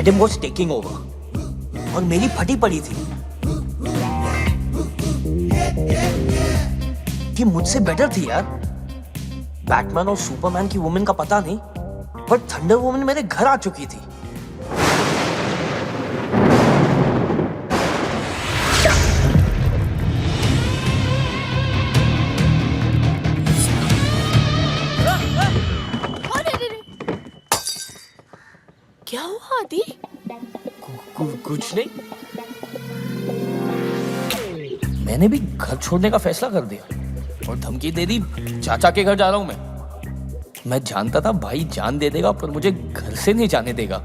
Madam was taking over और मेरी फटी पड़ी थी कि मुझसे बेटर थी यार। बैटमैन और सुपरमैन की वुमेन का पता नहीं, बट थंडर वुमेन मेरे घर आ चुकी थी। क्या हुआ आदि? कुछ नहीं, मैंने भी घर छोड़ने का फैसला कर दिया और धमकी दे दी, चाचा के घर जा रहा हूं मैं जानता था भाई जान दे देगा, पर मुझे घर से नहीं जाने देगा।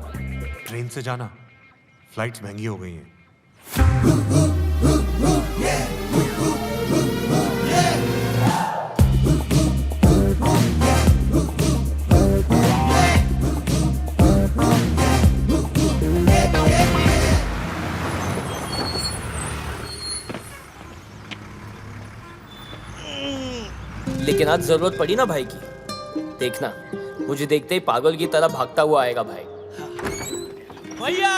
ट्रेन से जाना, फ्लाइट्स महंगी हो गई हैं। लेकिन आज जरूरत पड़ी ना भाई की, देखना मुझे देखते ही पागल की तरह भागता हुआ आएगा भाई। भैया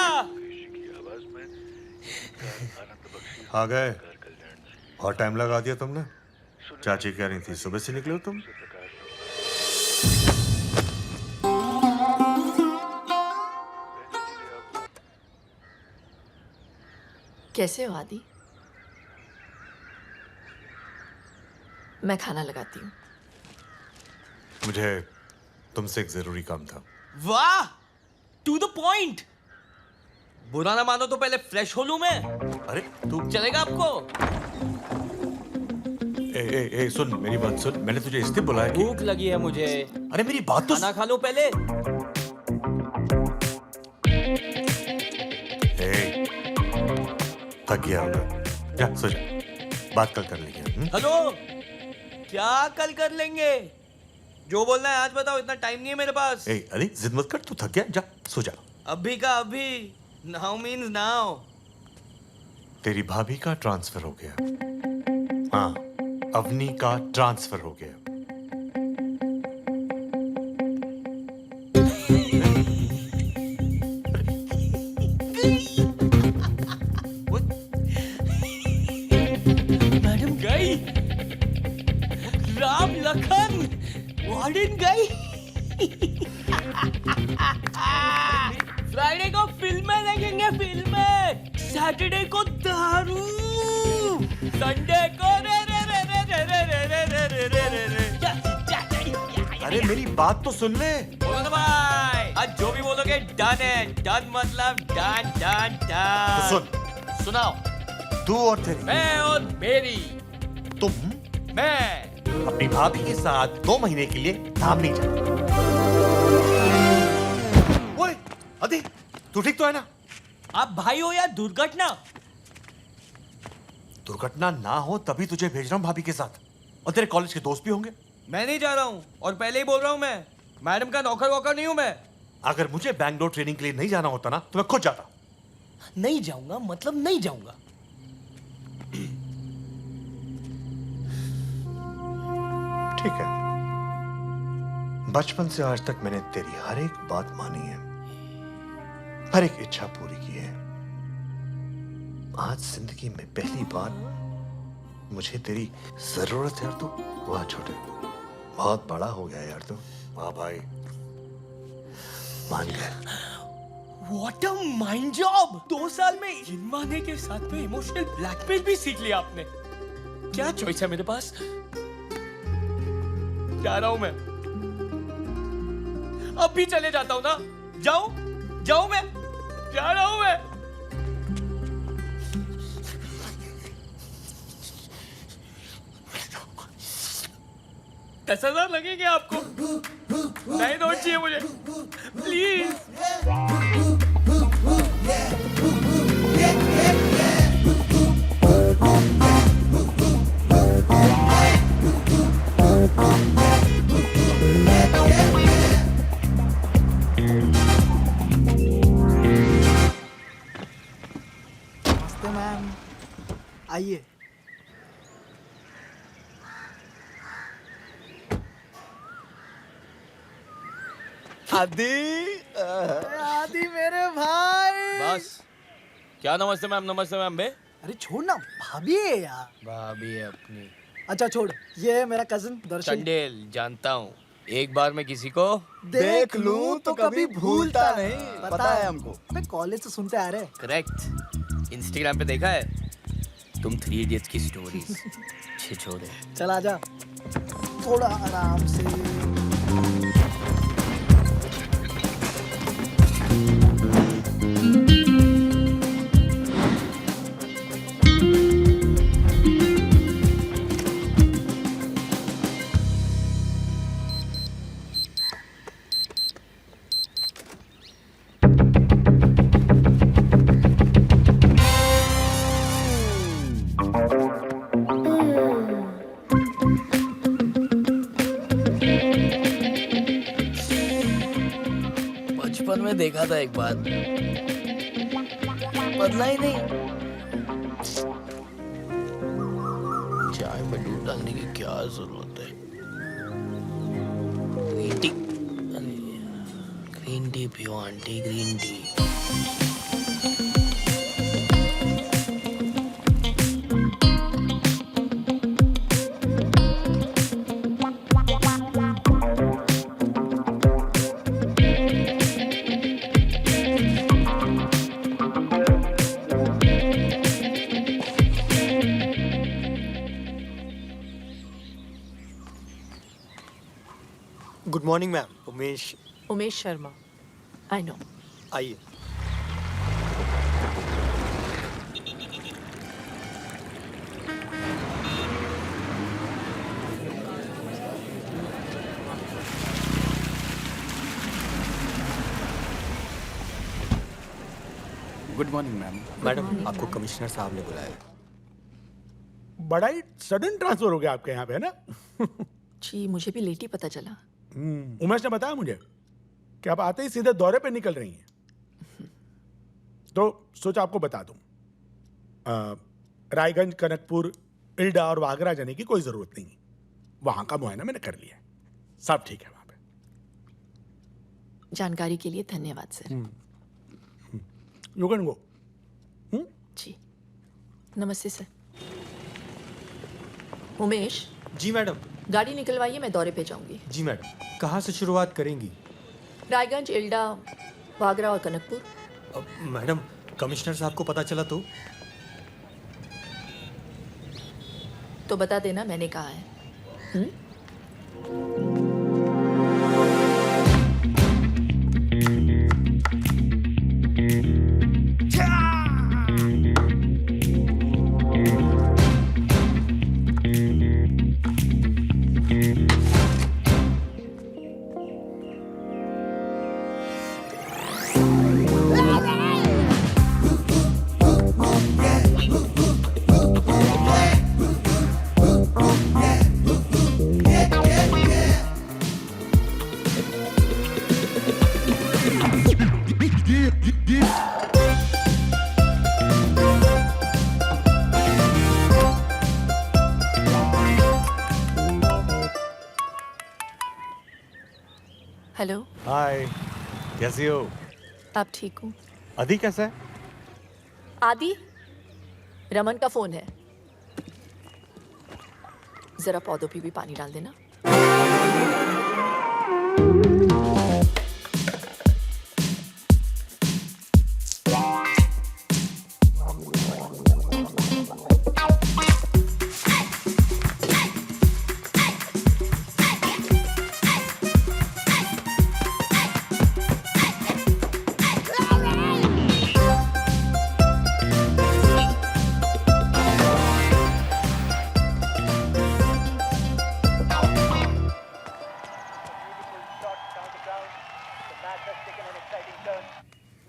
आ गए, और टाइम लगा दिया तुमने। चाची कह रही थी सुबह से निकले हो तुम। कैसे हो आदि? मैं खाना लगाती हूँ। मुझे तुमसे एक जरूरी काम था। वाह, टू द पॉइंट। बुरा ना मानो तो पहले फ्रेश हो लूं मैं। अरे तू चलेगा आपको? ए सुन, मेरी बात सुन। मैंने तुझे इसलिए बुलाया कि भूख लगी है मुझे। अरे मेरी बात तो खाना खा लो पहले। थक गया होगा, जा सो जा, बात कल कर लेंगे। हेलो, क्या कल कर लेंगे? जो बोलना है आज बताओ, इतना टाइम नहीं है मेरे पास। अरे जिद मत कर, तू थक गया, जा सो जा। अभी का अभी, नाउ मीन्स नाउ। तेरी भाभी का ट्रांसफर हो गया। हाँ, अवनी का ट्रांसफर हो गया। मैडम गई, राम लखन वार्डन गई। फ्राइडे को फिल्में देखेंगे, फिल्में। सैटरडे को दारू, संडे को रे रे रे रे रे रे रे रे रे रे रे रे। अरे मेरी बात तो सुन ले। बोलो ना भाई, आज जो भी बोलोगे डन है। डन मतलब डन डन तो डन। सुन, सुनाओ। तू और तेरी, मैं और मेरी, तुम मैं अपनी भाभी के साथ 2 महीने के लिए धाम नहीं जाते। ओए, अदी, तू ठीक तो है ना? आप भाई हो या दुर्घटना? दुर्घटना ना हो तभी तुझे भेज रहा हूँ भाभी के साथ, और तेरे कॉलेज के दोस्त भी होंगे। मैं नहीं जा रहा हूँ, और पहले ही बोल रहा हूँ, मैं मैडम का नौकर वोकर नहीं हूँ मैं। अगर मुझे बैंगलोर ट्रेनिंग के लिए नहीं जाना होता ना तो मैं खुद जाता। नहीं जाऊंगा मतलब नहीं जाऊंगा। ठीक है, बचपन से आज तक मैंने तेरी हर एक बात मानी है, हर एक इच्छा पूरी की है। आज जिंदगी में पहली बार मुझे तेरी जरूरत है यार। तू वाह छोटे, बहुत बड़ा हो गया यार तू। वाह भाई, मान गया। What a mind job! 2 साल में इन माने के साथ में इमोशनल ब्लैकमेल भी सीख लिया आपने। क्या चॉइस है मेरे पास? जा रहा हूं मैं, अब भी चले जाता हूं ना। जाऊं मैं, जा रहा हूं मैं। $10,000 लगेंगे आपको। नहीं नोट चाहिए मुझे, प्लीज। नमस्ते मैम, आइए। आदि आदि मेरे भाई। क्या नमस्ते मैम बे? अरे छोड़ ना, भाभी है यार। भाभी है अपनी। अच्छा छोड़, ये है मेरा कजिन दर्शन। चंडेल जानता हूँ, एक बार मैं किसी को देख लूं तो कभी भूलता नहीं, पता है हमको। मैं कॉलेज से सुनते आ रहे। करेक्ट। इंस्टाग्राम पे देखा है तुम 3 इडियट्स की स्टोरीज। छिछोरे। चल आजा, थोड़ा आराम से। बचपन में देखा था एक बार, बदला ही नहीं। चाय में दूध डालने की क्या जरूरत है? ग्रीन टी, ग्रीन टी पियो aunty, green tea. Good morning ma'am, Umesh. Umesh Sharma, I know. आइए। Good morning ma'am. मैडम, आपको कमिश्नर साहब ने बुलाया। बड़ा ही सडन ट्रांसफर हो गया आपके यहाँ पे, है ना? जी मुझे भी लेट ही पता चला। उमेश ने बताया मुझे कि आप आते ही सीधे दौरे पे निकल रही हैं, तो सोचा आपको बता दूं। रायगंज, कनकपुर, इल्डा और वागरा जाने की कोई जरूरत नहीं। वहां का मुआयना मैंने कर लिया है, सब ठीक है वहां पे। जानकारी के लिए धन्यवाद सर। You can go. जी नमस्ते सर। उमेश, जी मैडम। गाड़ी निकलवाइए, मैं दौरे पे जाऊंगी। जी मैडम। कहाँ से शुरुआत करेंगी? रायगंज, इल्डा, वागरा और कनकपुर। मैडम, कमिश्नर साहब को पता चला तो बता देना मैंने कहा है। हेलो। हाय, कैसी हो? आप ठीक हो? अधी कैसा है? आदि, रमन का फोन है, जरा पौधों पे भी पानी डाल देना।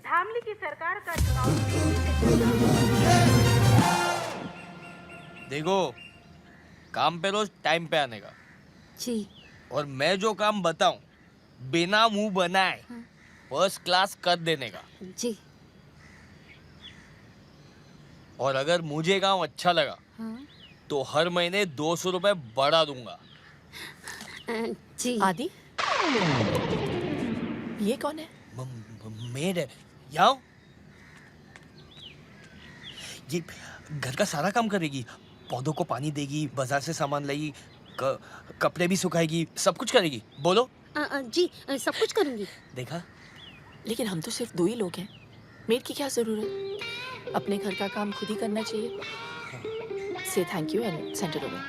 धामली की सरकार का चुनाव देखो, काम पे रोज टाइम पे आने का जी। और मैं जो काम बताऊं बिना मुंह बनाए फर्स्ट क्लास कर देने का। जी। और अगर मुझे काम अच्छा लगा तो हर महीने 200 रुपए बढ़ा दूंगा। जी। आदि, ये कौन है? मेड है। याओ ये घर का सारा काम करेगी, पौधों को पानी देगी, बाजार से सामान लाएगी, कपड़े भी सुखाएगी, सब कुछ करेगी। बोलो। जी सब कुछ करूंगी। देखा? लेकिन हम तो सिर्फ 2 ही लोग हैं, मेड की क्या जरूरत? अपने घर का काम खुद ही करना चाहिए। से thank you and send it over.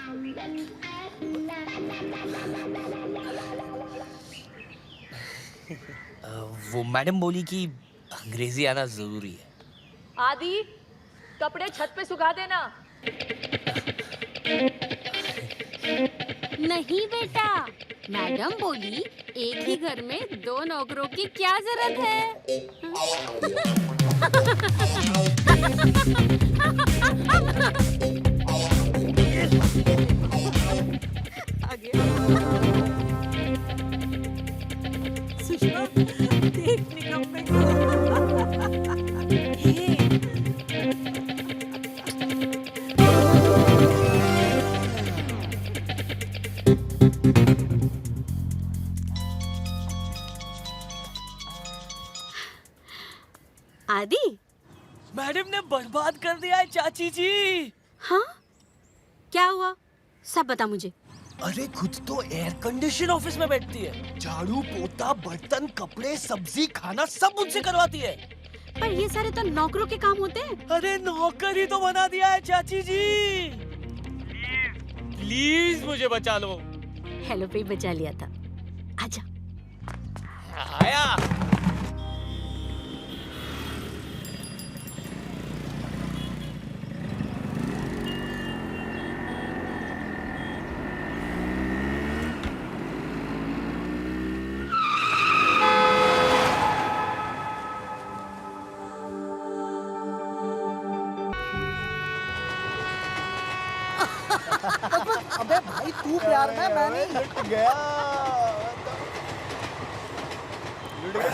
वो मैडम बोली कि अंग्रेजी आना जरूरी है। आदि, कपड़े छत पे सुखा देना। नहीं बेटा, मैडम बोली एक ही घर में 2 नौकरों की क्या जरूरत है। सुषमा, देख निकम्मे को। आदि। मैडम ने बर्बाद कर दिया है चाची जी। हाँ, क्या हुआ? सब बता मुझे। अरे खुद तो एयर कंडीशन ऑफिस में बैठती है, झाड़ू पोता बर्तन कपड़े सब्जी खाना सब मुझसे करवाती है। पर ये सारे तो नौकरों के काम होते हैं। अरे नौकर ही तो बना दिया है चाची जी। प्लीज मुझे बचा लो। हेलो पे ही बचा लिया था। आजा। आया। अबे भाई तू प्यार में, मैं नहीं। लुट गया।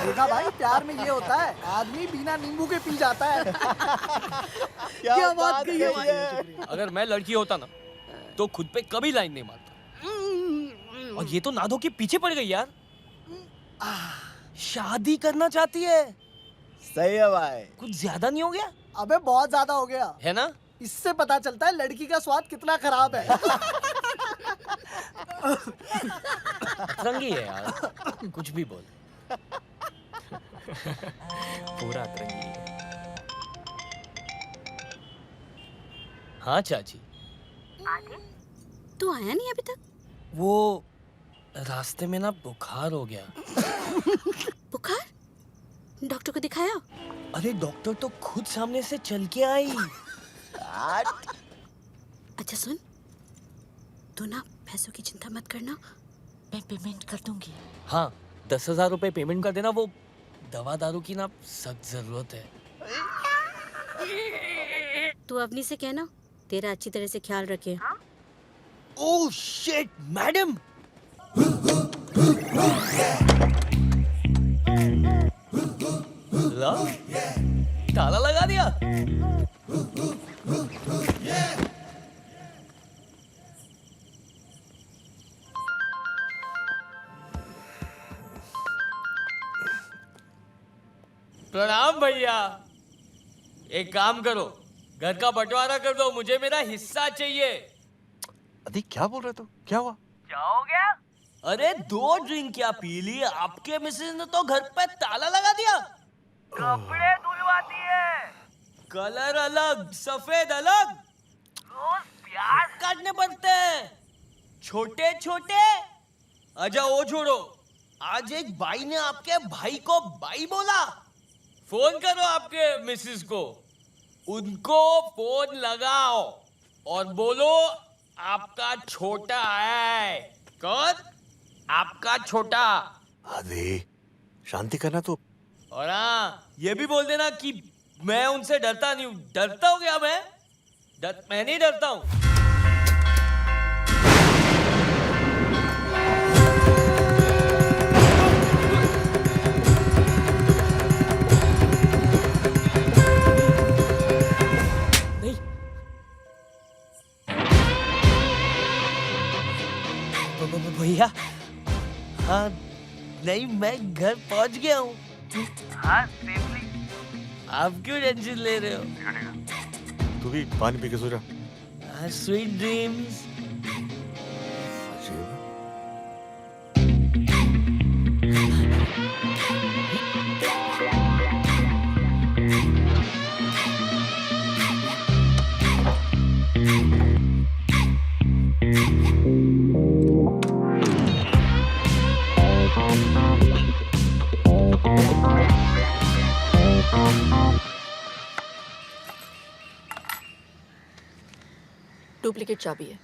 देखा भाई, प्यार में ये होता है, आदमी बिना नींबू के पी जाता है। क्या बात कही है भाई। अगर मैं लड़की होता ना तो खुद पे कभी लाइन नहीं मारता। और ये तो नादो के पीछे पड़ गई यार। शादी करना चाहती है। सही है भाई। कुछ ज्यादा नहीं हो गया? अबे बहुत ज्यादा हो गया है ना? इससे पता चलता है लड़की का स्वाद कितना खराब है। अतरंगी है यार, कुछ भी बोल। पूरा अतरंगी है। हाँ चाची। तू आया नहीं अभी तक? वो रास्ते में ना बुखार हो गया। बुखार? डॉक्टर को दिखाया? अरे डॉक्टर तो खुद सामने से चल के आई। अच्छा सुन, तू ना पैसों की चिंता मत करना, मैं पेमेंट कर दूंगी। हाँ 10,000 रुपए पेमेंट कर देना। वो दवा दारू की ना सख्त जरूरत है। तू अवनी से कहना तेरा अच्छी तरह से ख्याल रखे। Oh shit madam. ला, ताला लगा दिया। प्रणाम भैया। एक काम करो, घर का बंटवारा कर दो, मुझे मेरा हिस्सा चाहिए। अरे क्या बोल रहे तू? क्या हुआ? क्या हो गया? अरे 2 ड्रिंक क्या पी ली? आपके मिसेज ने तो घर पे ताला लगा दिया। कपड़े धुलवाती है, कलर अलग सफेद अलग, रोज प्याज काटने पड़ते हैं छोटे छोटे। अच्छा वो छोड़ो, आज एक भाई ने आपके भाई को बाई बोला। फोन करो आपके मिसेस को, उनको फोन लगाओ और बोलो आपका छोटा है। कौन? आपका छोटा। आदि शांति करना तो। और हाँ ये भी बोल देना कि मैं उनसे डरता नहीं हूँ। डरता हूँ क्या मैं? मैं नहीं डरता हूँ। नहीं भैया, हाँ नहीं मैं घर पहुंच गया हूँ। हाँ सेफली। आप क्यों टेंशन ले रहे हो? तू भी पानी पी के सो जा। Sweet dreams. डुप्लीकेट चाबी है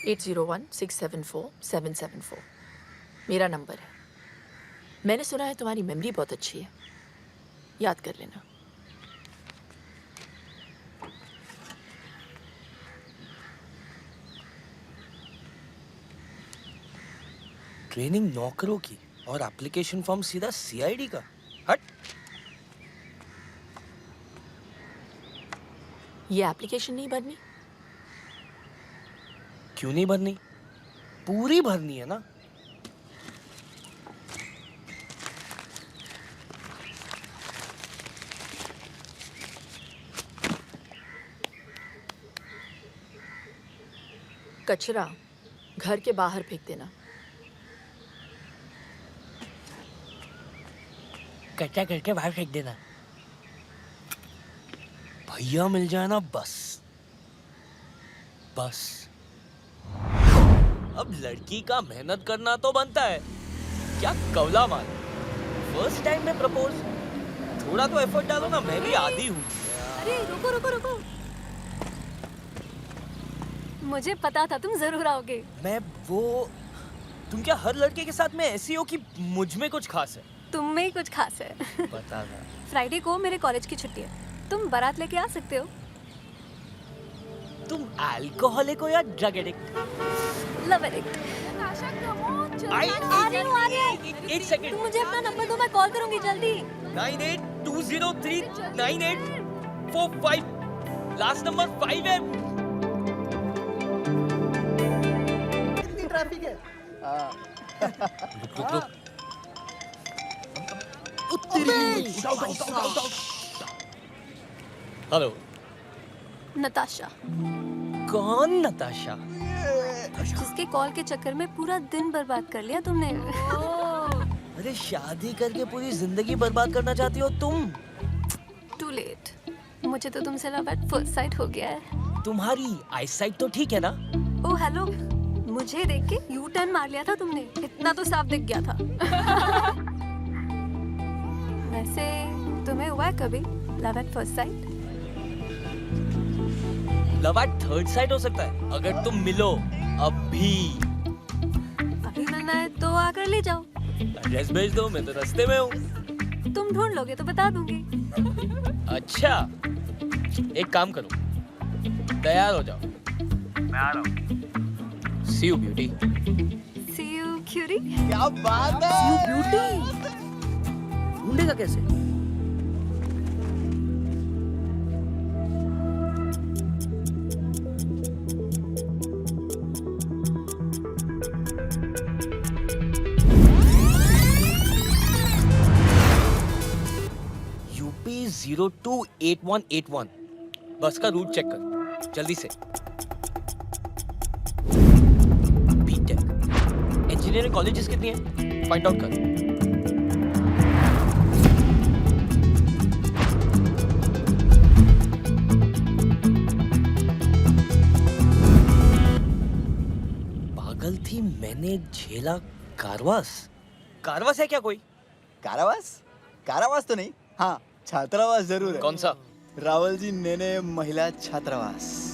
8016747774 मेरा नंबर है। मैंने सुना है तुम्हारी मेमोरी बहुत अच्छी है, याद कर लेना। ट्रेनिंग नौकरों की और एप्लीकेशन फॉर्म सीधा सीआईडी का। हट। ये एप्लीकेशन नहीं भरनी? क्यों नहीं भरनी? पूरी भरनी है ना। कचरा घर के बाहर फेंक देना। कच्चा करके बाहर फेंक देना। भैया मिल जाए ना बस। बस अब लड़की का मेहनत करना तो बनता है। क्या कवला माल। फर्स्ट टाइम में प्रपोज, थोड़ा तो एफर्ट डालो ना। मैं भी आदी हूँ। अरे रुको रुको रुको, मुझे पता था तुम जरूर आओगे। मैं वो, तुम क्या हर लड़के के साथ में ऐसी हो कि मुझ में कुछ खास है? तुम में ही कुछ खास है। पता था। फ्राइडे को मेरे कॉलेज की छुट्टी है, तुम बारात लेके आ सकते हो। तुम अल्कोहलिक हो या ड्रग एडिक्ट? Love addict. एक सेकंड। तुम मुझे अपना नंबर दो, मैं कॉल करूंगी जल्दी। 9820398445 लास्ट नंबर 5 है। कितनी ट्रैफिक है? रुक। हेलो, नताशा, कौन नताशा? जिसके कॉल के चक्कर में पूरा दिन बर्बाद कर लिया तुमने। अरे शादी करके पूरी जिंदगी बर्बाद करना चाहती हो तुम? टू लेट, मुझे तो तुमसे लव एट फर्स्ट साइट हो गया है। तुम्हारी आईसाइट तो ठीक है ना? ओ हेलो, मुझे देख के यू टर्न मार लिया था तुमने, इतना तो साफ दिख गया था। वैसे तुम्हें हुआ है कभी love at first sight? Love at third site हो सकता है अगर तुम मिलो अभी। अभी मिलना है तो आकर ले जाओ। एड्रेस भेज दो, मैं तो रास्ते में हूँ। तुम ढूंढ लोगे तो बता दूंगी। अच्छा, एक काम करो, तैयार हो जाओ, मैं आ रहा हूँ। See you beauty. See you cutie। क्या बात है? See you beauty. ढूंढेगा कैसे? यूपी 028181। बस का रूट चेक कर जल्दी से। बीटेक इंजीनियरिंग कॉलेजेस कितनी है फाइंड आउट कर। पागल थी मैंने झेला कारवास। कारवास है क्या कोई? कारावास? कारावास तो नहीं, हाँ छात्रावास जरूर है। कौन सा? रावल जी नेने महिला छात्रावास।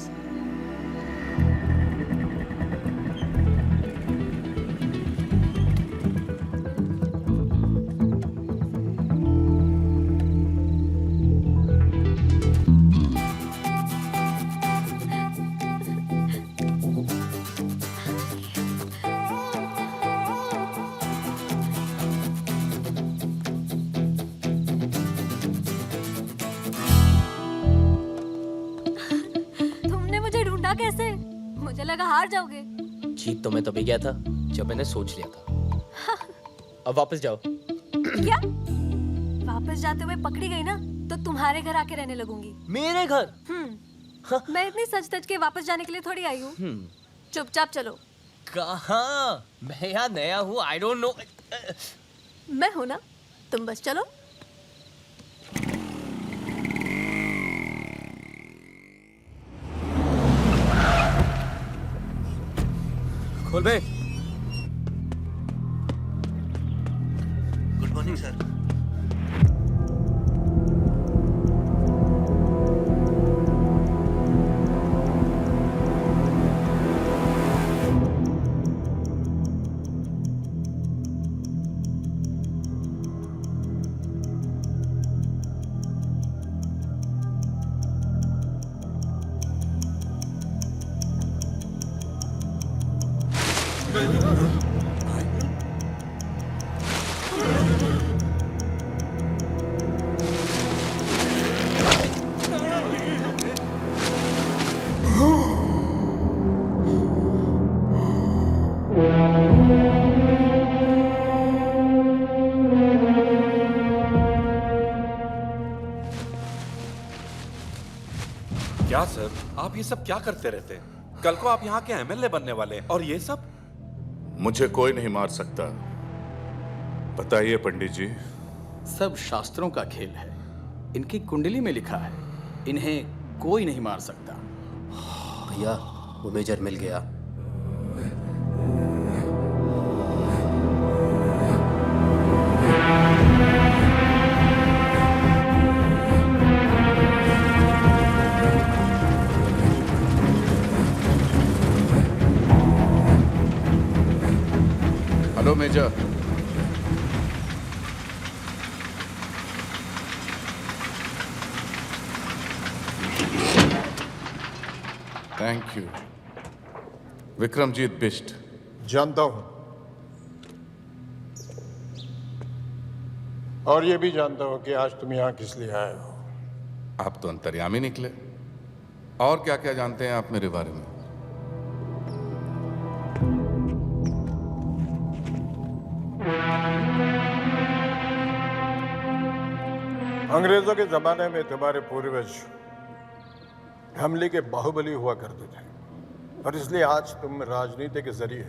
कैसे? मुझे लगा हार जाओगे। जीत तो मैं तभी गया था जब मैंने सोच लिया था। अब वापस जाओ। क्या? वापस जाते हुए पकड़ी गई ना? तो तुम्हारे घर आके रहने लगूंगी। मेरे घर? मैं इतनी सच धज के वापस जाने के लिए थोड़ी आई हूँ। चुपचाप चलो। कहाँ? मैं यहाँ नया हूँ, आई डोंट नो। मैं हूँ ना, तुम बस चलो। खोल बे। Good morning sir. क्या सर, आप ये सब क्या करते रहते हैं? कल को आप यहाँ के एमएलए बनने वाले हैं और ये सब? मुझे कोई नहीं मार सकता। बताइए पंडित जी। सब शास्त्रों का खेल है। इनकी कुंडली में लिखा है, इन्हें कोई नहीं मार सकता। भैया, वो मेजर मिल गया। Hello major. Thank you. Vikramjeet Bisht. जानता हूं, और ये भी जानता हूं कि आज तुम यहां किस लिए आए हो। आप तो अंतर्यामी निकले। और क्या क्या जानते हैं आप मेरे बारे में? अंग्रेजों के जमाने में तुम्हारे पूर्वज हमले के बाहुबली हुआ करते थे, और इसलिए आज तुम राजनीति के जरिए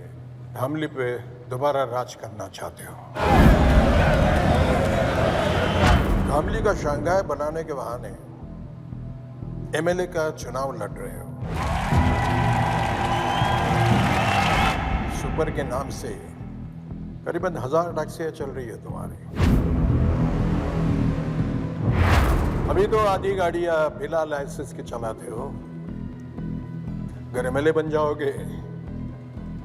हमले पे दोबारा राज करना चाहते हो। हमले का शंघाई बनाने के बहाने एमएलए का चुनाव लड़ रहे हो। सुपर के नाम से करीबन 1000 टैक्सियां चल रही है तुम्हारी। अभी तो आधी गाड़ियां बिना लाइसेंस के चलाते हो। अगर एमएलए बन जाओगे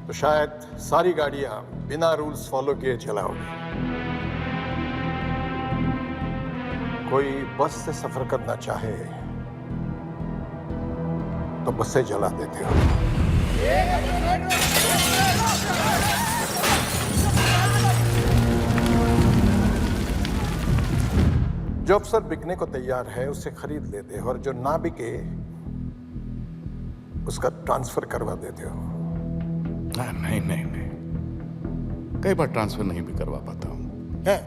तो शायद सारी गाड़ियां बिना रूल्स फॉलो किए चलाओगे। कोई बस से सफर करना चाहे तो बसें जला देते हो। जो अफसर बिकने को तैयार है उसे खरीद लेते हो, और जो ना बिके उसका ट्रांसफर करवा देते हो। नहीं नहीं नहीं, कई बार ट्रांसफर नहीं भी करवा पाता हूँ। है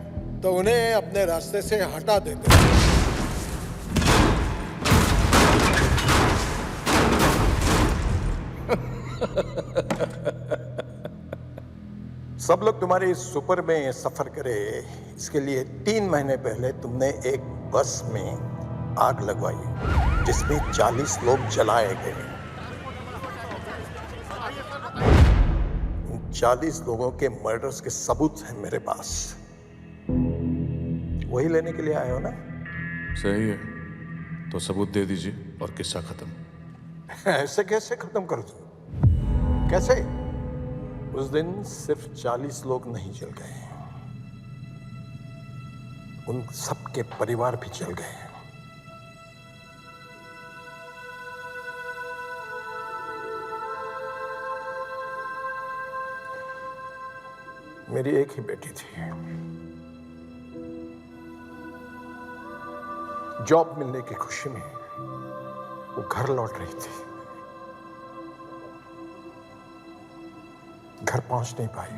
तो उन्हें अपने रास्ते से हटा देते हो। सब लोग तुम्हारे इस सुपर में सफर करे, इसके लिए 3 महीने पहले तुमने एक बस में आग लगवाई जिसमें 40 लोग जलाए गए। 40 लोगों के मर्डर्स के सबूत हैं मेरे पास। वही लेने के लिए आए हो ना? सही है, तो सबूत दे दीजिए और किस्सा खत्म। ऐसे कैसे खत्म कर दूं? कैसे? उस दिन सिर्फ 40 लोग नहीं जल गए, उन सबके परिवार भी जल गए। मेरी एक ही बेटी थी। जॉब मिलने की खुशी में वो घर लौट रही थी, घर पहुंच नहीं पाई।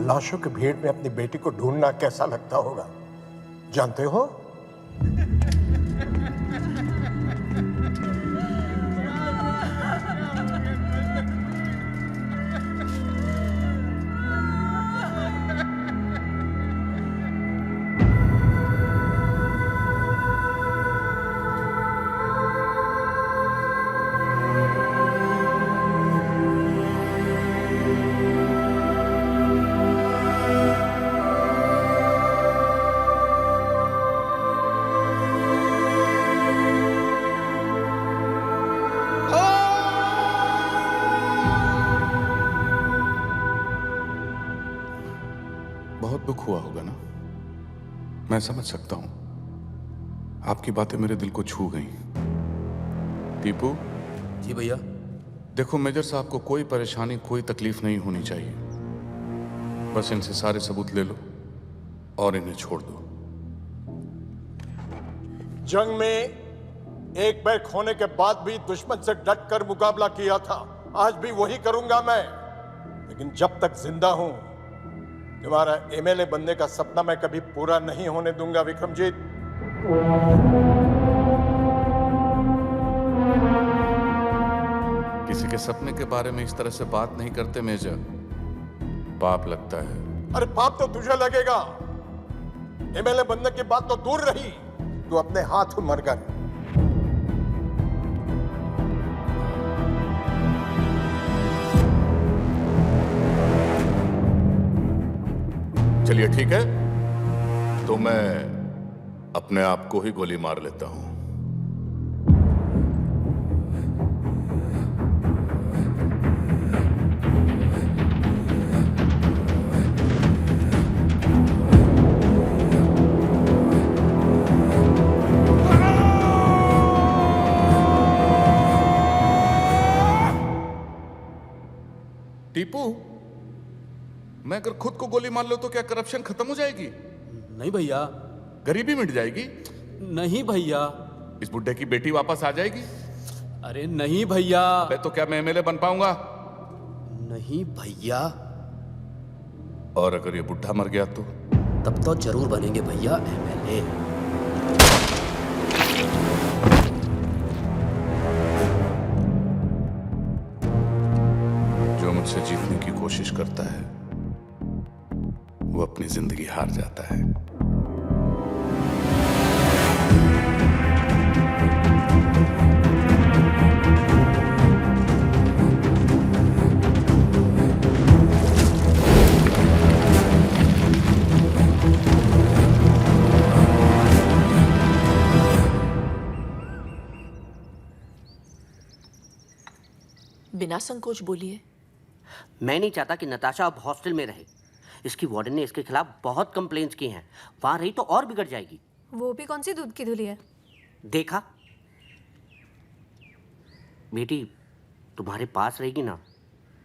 लाशों की भीड़ में अपनी बेटी को ढूंढना कैसा लगता होगा, जानते हो? बहुत दुख हुआ होगा ना, मैं समझ सकता हूं। आपकी बातें मेरे दिल को छू गई। टीपू जी भैया। देखो, मेजर साहब को कोई परेशानी, कोई तकलीफ नहीं होनी चाहिए। बस इनसे सारे सबूत ले लो और इन्हें छोड़ दो। जंग में एक पैर खोने के बाद भी दुश्मन से डट कर मुकाबला किया था, आज भी वही करूंगा मैं। लेकिन जब तक जिंदा हूं, तुम्हारा एमएलए बनने का सपना मैं कभी पूरा नहीं होने दूंगा, विक्रमजीत। किसी के सपने के बारे में इस तरह से बात नहीं करते मेजर, पाप लगता है। अरे पाप तो तुझे लगेगा। एमएलए बनने की बात तो दूर रही, तू अपने हाथ मर गया। चलिए ठीक है, तो मैं अपने आप को ही गोली मार लेता हूं। टीपू, मैं अगर खुद को गोली मार लो तो क्या करप्शन खत्म हो जाएगी? नहीं भैया। गरीबी मिट जाएगी? नहीं भैया। इस बुड्ढे की बेटी वापस आ जाएगी? अरे नहीं भैया। तो क्या मैं एमएलए बन पाऊंगा? नहीं भैया। और अगर ये बुड्ढा मर गया तो? तब तो जरूर बनेंगे भैया एमएलए। जो मुझसे जीतने की कोशिश करता है वो अपनी जिंदगी हार जाता है। बिना संकोच बोलिए। मैं नहीं चाहता कि नताशा अब हॉस्टल में रहे। इसकी वार्डन ने इसके खिलाफ बहुत कंप्लेंट्स की हैं। वहां रही तो और बिगड़ जाएगी। वो भी कौन सी दूध की धुली है? देखा, बेटी तुम्हारे पास रहेगी ना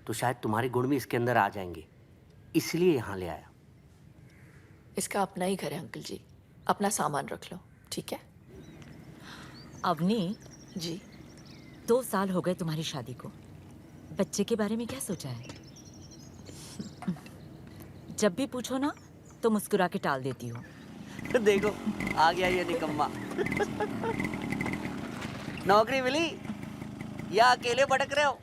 तो शायद तुम्हारे गुण भी इसके अंदर आ जाएंगे, इसलिए यहाँ ले आया। इसका अपना ही घर है अंकल जी, अपना सामान रख लो, ठीक है? अवनी जी। 2 साल हो गए तुम्हारी शादी को, बच्चे के बारे में क्या सोचा है? जब भी पूछो ना तो मुस्कुरा के टाल देती हो। देखो आ गया ये निकम्मा। नौकरी मिली या अकेले भटक रहे हो?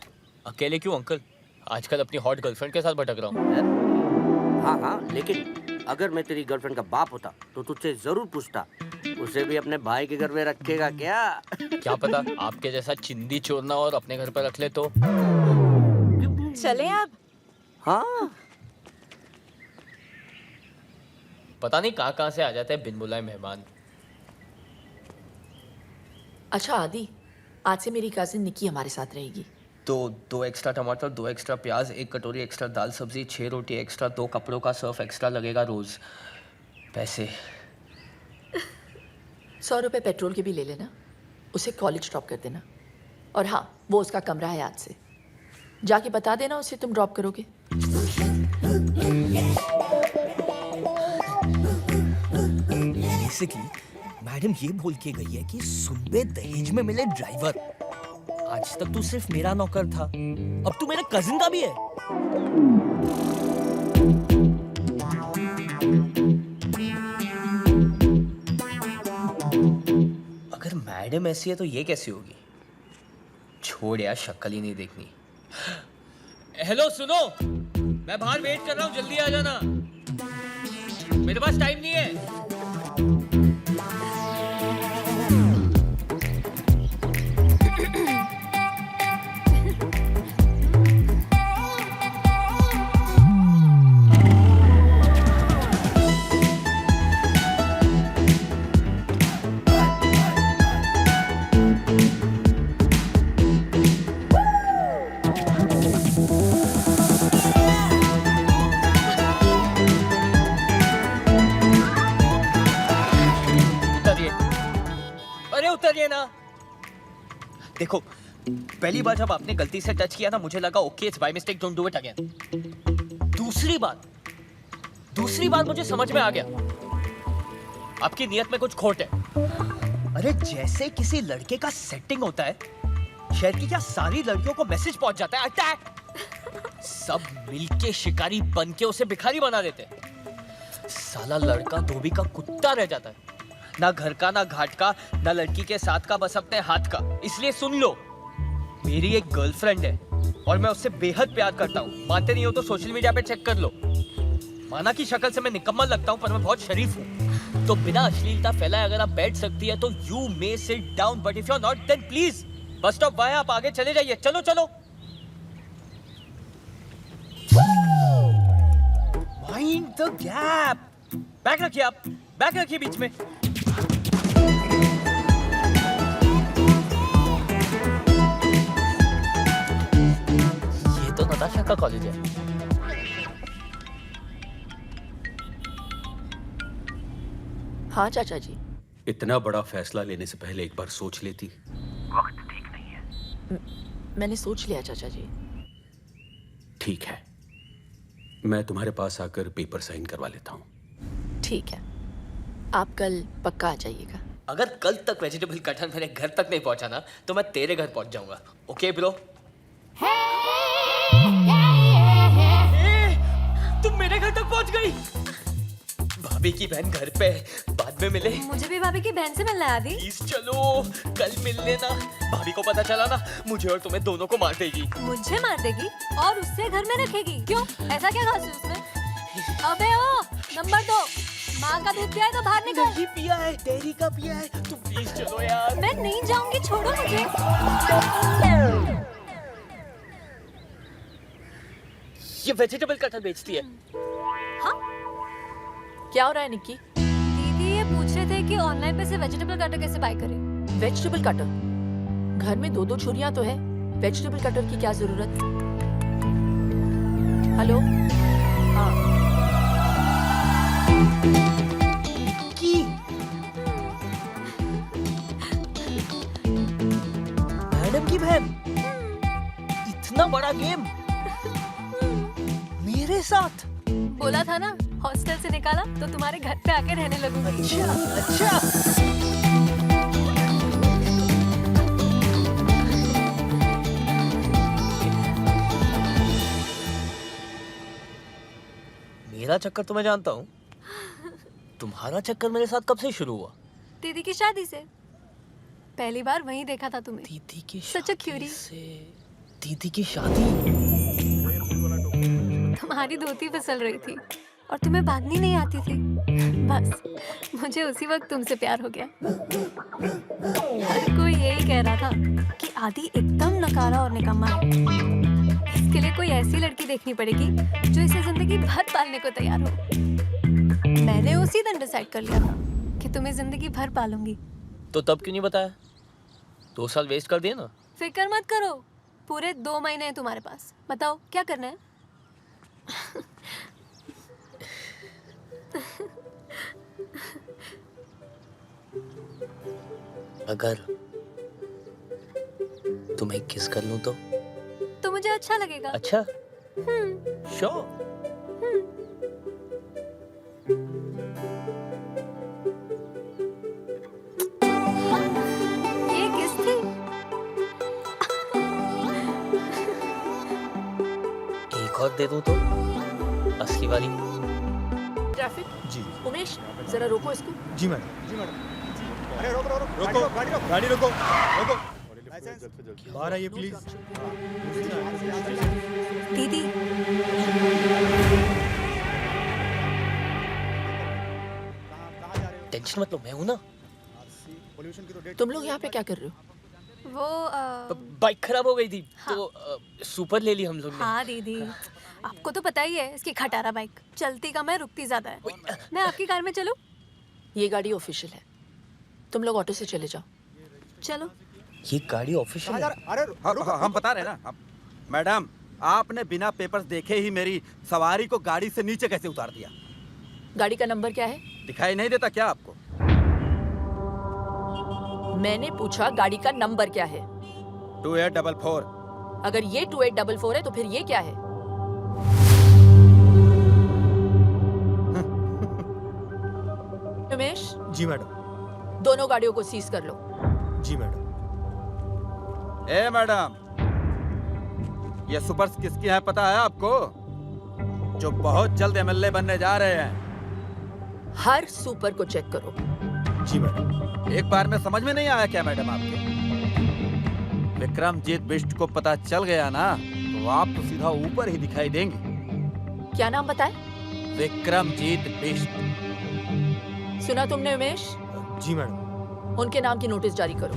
अकेले क्यों अंकल, आजकल अपनी हॉट गर्लफ्रेंड के साथ भटक रहा हूँ। हाँ हाँ, लेकिन अगर मैं तेरी गर्लफ्रेंड का बाप होता तो तुझसे जरूर पूछता, उसे भी अपने भाई के घर में रखेगा क्या? क्या पता आपके जैसा चिंदी चोरना और अपने घर पर रख ले तो। चले आप? हाँ, पता नहीं कहाँ से आ जाते हैं बिन बुलाए मेहमान। अच्छा आदि, आज से मेरी कजिन निकी हमारे साथ रहेगी। तो 2 एक्स्ट्रा टमाटर, 2 एक्स्ट्रा प्याज, 1 कटोरी एक्स्ट्रा दाल सब्जी, 6 रोटी एक्स्ट्रा, 2 कपड़ों का सर्फ एक्स्ट्रा लगेगा रोज। पैसे 100 रुपए पेट्रोल के भी ले लेना, उसे कॉलेज ड्रॉप कर देना। और हाँ, वो उसका कमरा है आज से, जाके बता देना उसे तुम ड्रॉप करोगे। बेसिकली मैडम ये बोल के गई है कि सुबह दहेज में मिले ड्राइवर। आज तक तू सिर्फ मेरा नौकर था, अब तू मेरे कजिन का भी है। मैडम ऐसी है तो ये कैसी होगी? छोड़ यार, शक्ल ही नहीं देखनी। हेलो सुनो, मैं बाहर वेट कर रहा हूँ, जल्दी आ जाना। मेरे पास टाइम नहीं है। उतरिए ना। देखो, पहली बार जब आपने गलती से टच किया ना, मुझे लगा okay it's by mistake, don't do it again. दूसरी बात मुझे समझ में आ गया, आपकी नियत में कुछ खोट है। अरे जैसे किसी लड़के का सेटिंग होता है, शहर की क्या सारी लड़कियों को मैसेज पहुंच जाता है अटैक, सब मिलके शिकारी बन के उसे भिखारी बना देते। साला लड़का धोबी का कुत्ता रह जाता है, ना घर का, ना घाट का, ना लड़की के साथ का, बस अपने हाथ का। इसलिए सुन लो, मेरी एक गर्लफ्रेंड है और मैं उससे बेहद प्यार करता हूँ। मानते नहीं हो तो सोशल मीडिया पे चेक कर लो। माना कि शक्ल से मैं निकम्मा लगता हूँ, पर मैं बहुत शरीफ हूँ। तो बिना अश्लीलता फैलाए अगर आप बैठ सकती है तो you may sit down, but if you are not then please बस स्टॉप बाय, आप आगे चले जाइए। चलो चलो। Mind the gap. बैग रखिए, आप बैग रखिए बीच में। ये तो नताशा का कॉलेज है। हाँ चाचा जी। इतना बड़ा फैसला लेने से पहले एक बार सोच लेती। वक्त ठीक नहीं है। मैंने सोच लिया चाचा जी। ठीक है, मैं तुम्हारे पास आकर पेपर साइन करवा लेता हूँ। ठीक है, आप कल पक्का आ जाइएगा। अगर कल तक वेजिटेबल कटहल मेरे घर तक नहीं पहुंचा ना, तो मैं तेरे घर पहुंच जाऊंगा। Okay bro? तुम मेरे घर तक पहुंच गई। भाभी की बहन घर पे, बाद में मिले। मुझे भी भाभी की बहन से मिलना है आदि। प्लीज चलो, कल मिल लेना। भाभी को पता चला ना, मुझे और तुम्हें दोनों को मार देगी। मुझे मार देगी और उससे घर में रखेगी? क्यों, ऐसा क्या खास है उसमें? अबे ओ, नंबर 2, माँ का दूध पिया है तो बाहर निकल। नहीं पिया है, डेयरी का पिया है। तुम प्लीज चलो यार। मैं नहीं जाऊंगी, छोड़ो मुझे। ये वेजिटेबल कटहल बेचती है। हाँ? क्या हो रहा है निक्की? दीदी ये पूछ रहे थे कि ऑनलाइन पे से वेजिटेबल कटर कैसे बाय करें। Vegetable cutter? घर में 2-2 छुरियां तो है, वेजिटेबल कटर की क्या जरूरत? हेलो? हाँ। की मैडम की बहन, इतना बड़ा गेम मेरे साथ? बोला था ना, हॉस्टल से निकाला तो तुम्हारे घर पे आके रहने लगूंगी। अच्छा अच्छा। मेरा चक्कर तो मैं जानता हूँ, तुम्हारा चक्कर मेरे साथ कब से शुरू हुआ? दीदी की शादी से। पहली बार वहीं देखा था तुम्हें। दीदी की सच अ क्यूरी। दीदी की शादी? तुम्हारी धोती फिसल रही थी और तुम्हें बांधनी नहीं आती थी। बस मुझे उसी वक्त तुमसे प्यार हो गया। हर कोई यही कह रहा था कि आदि एकदम नकारा और निकम्मा है। इसके लिए कोई ऐसी लड़की देखनी पड़ेगी जो इसे जिंदगी भर पालने को तैयार हो। मैंने उसी दिन डिसाइड कर लिया था कि तुम्हें जिंदगी भर पालूंगी। तो तब क्यों नहीं बताया? 2 साल वेस्ट कर दिए ना। फिक्र मत करो, पूरे 2 महीने हैं तुम्हारे पास। बताओ क्या करना है? अगर तुम्हें किस कर लूं तो मुझे अच्छा लगेगा। अच्छा? श्योर। ये किस थी? एक और दे दूं तो? असली वाली। ट्रैफिक? जी। उमेश, जरा रोको इसको। जी मैडम। जी मैडम। अरे रोको रोको गाड़ी रोको रोको बाहर आइए प्लीज। दीदी टेंशन मत लो, मैं हूं ना। तुम लोग यहाँ पे क्या कर रहे हो? वो बाइक खराब हो गई थी तो सुपर ले ली हम लोग ने। हाँ दीदी, आपको तो पता ही है इसकी खटारा बाइक चलती कम है रुकती ज्यादा है। मैं आपकी कार में चलूं? ये गाड़ी ऑफिशियल है, तुम लोग ऑटो से चले जाओ। चलो। ये गाड़ी ऑफिशियल है? अरे हम बता रहे हैं ना मैडम, आपने बिना पेपर्स देखे ही मेरी सवारी को गाड़ी से नीचे कैसे उतार दिया? गाड़ी का नंबर क्या है? दिखाई नहीं देता क्या आपको? मैंने पूछा गाड़ी का नंबर क्या है? 2844। अगर ये 2844 है तो फिर ये क्या है? उमेश। जी मैडम। दोनों गाड़ियों को सीज कर लो। जी मैडम। ए मैडम, ये सुपर्स किसकी है पता है आपको? जो बहुत जल्द एमएलए बनने जा रहे हैं। हर सुपर को चेक करो। जी मैडम। एक बार में समझ में नहीं आया क्या मैडम आपके? विक्रमजीत बिष्ट को पता चल गया ना तो आप तो सीधा ऊपर ही दिखाई देंगे। क्या नाम बताए? विक्रमजीत बिष्ट। सुना तुमने उमेश? जी मैडम। उनके नाम की नोटिस जारी करो।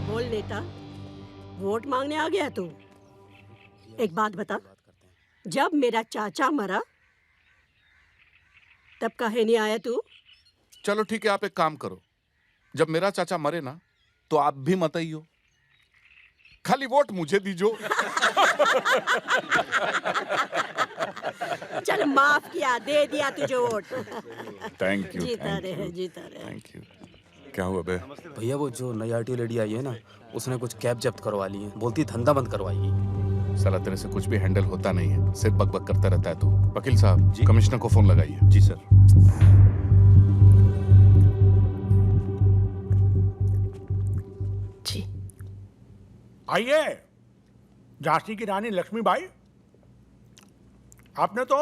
बोल नेता, वोट मांगने आ गया तू? एक बात बता, जब मेरा चाचा मरा तब काहे नहीं आया तू? चलो ठीक है, आप एक काम करो, जब मेरा चाचा मरे ना तो आप भी मत आइयो, खाली वोट मुझे दीजो। चल माफ किया, दे दिया तुझे वोट। Thank you. जीता रहे, जीता रहे। Thank you. क्या हुआ बे? भैया वो जो नई आरटीओ लेडी आई है ना, उसने कुछ कैब जब्त करवा ली है, बोलती धंधा बंद करवाएगी। साला तेरे से कुछ भी हैंडल होता नहीं है, सिर्फ बकबक करता रहता है तू। वकील साहब जी, कमिश्नर को फोन लगाइए। जी सर। जी आइए। झांसी की रानी लक्ष्मीबाई, आपने तो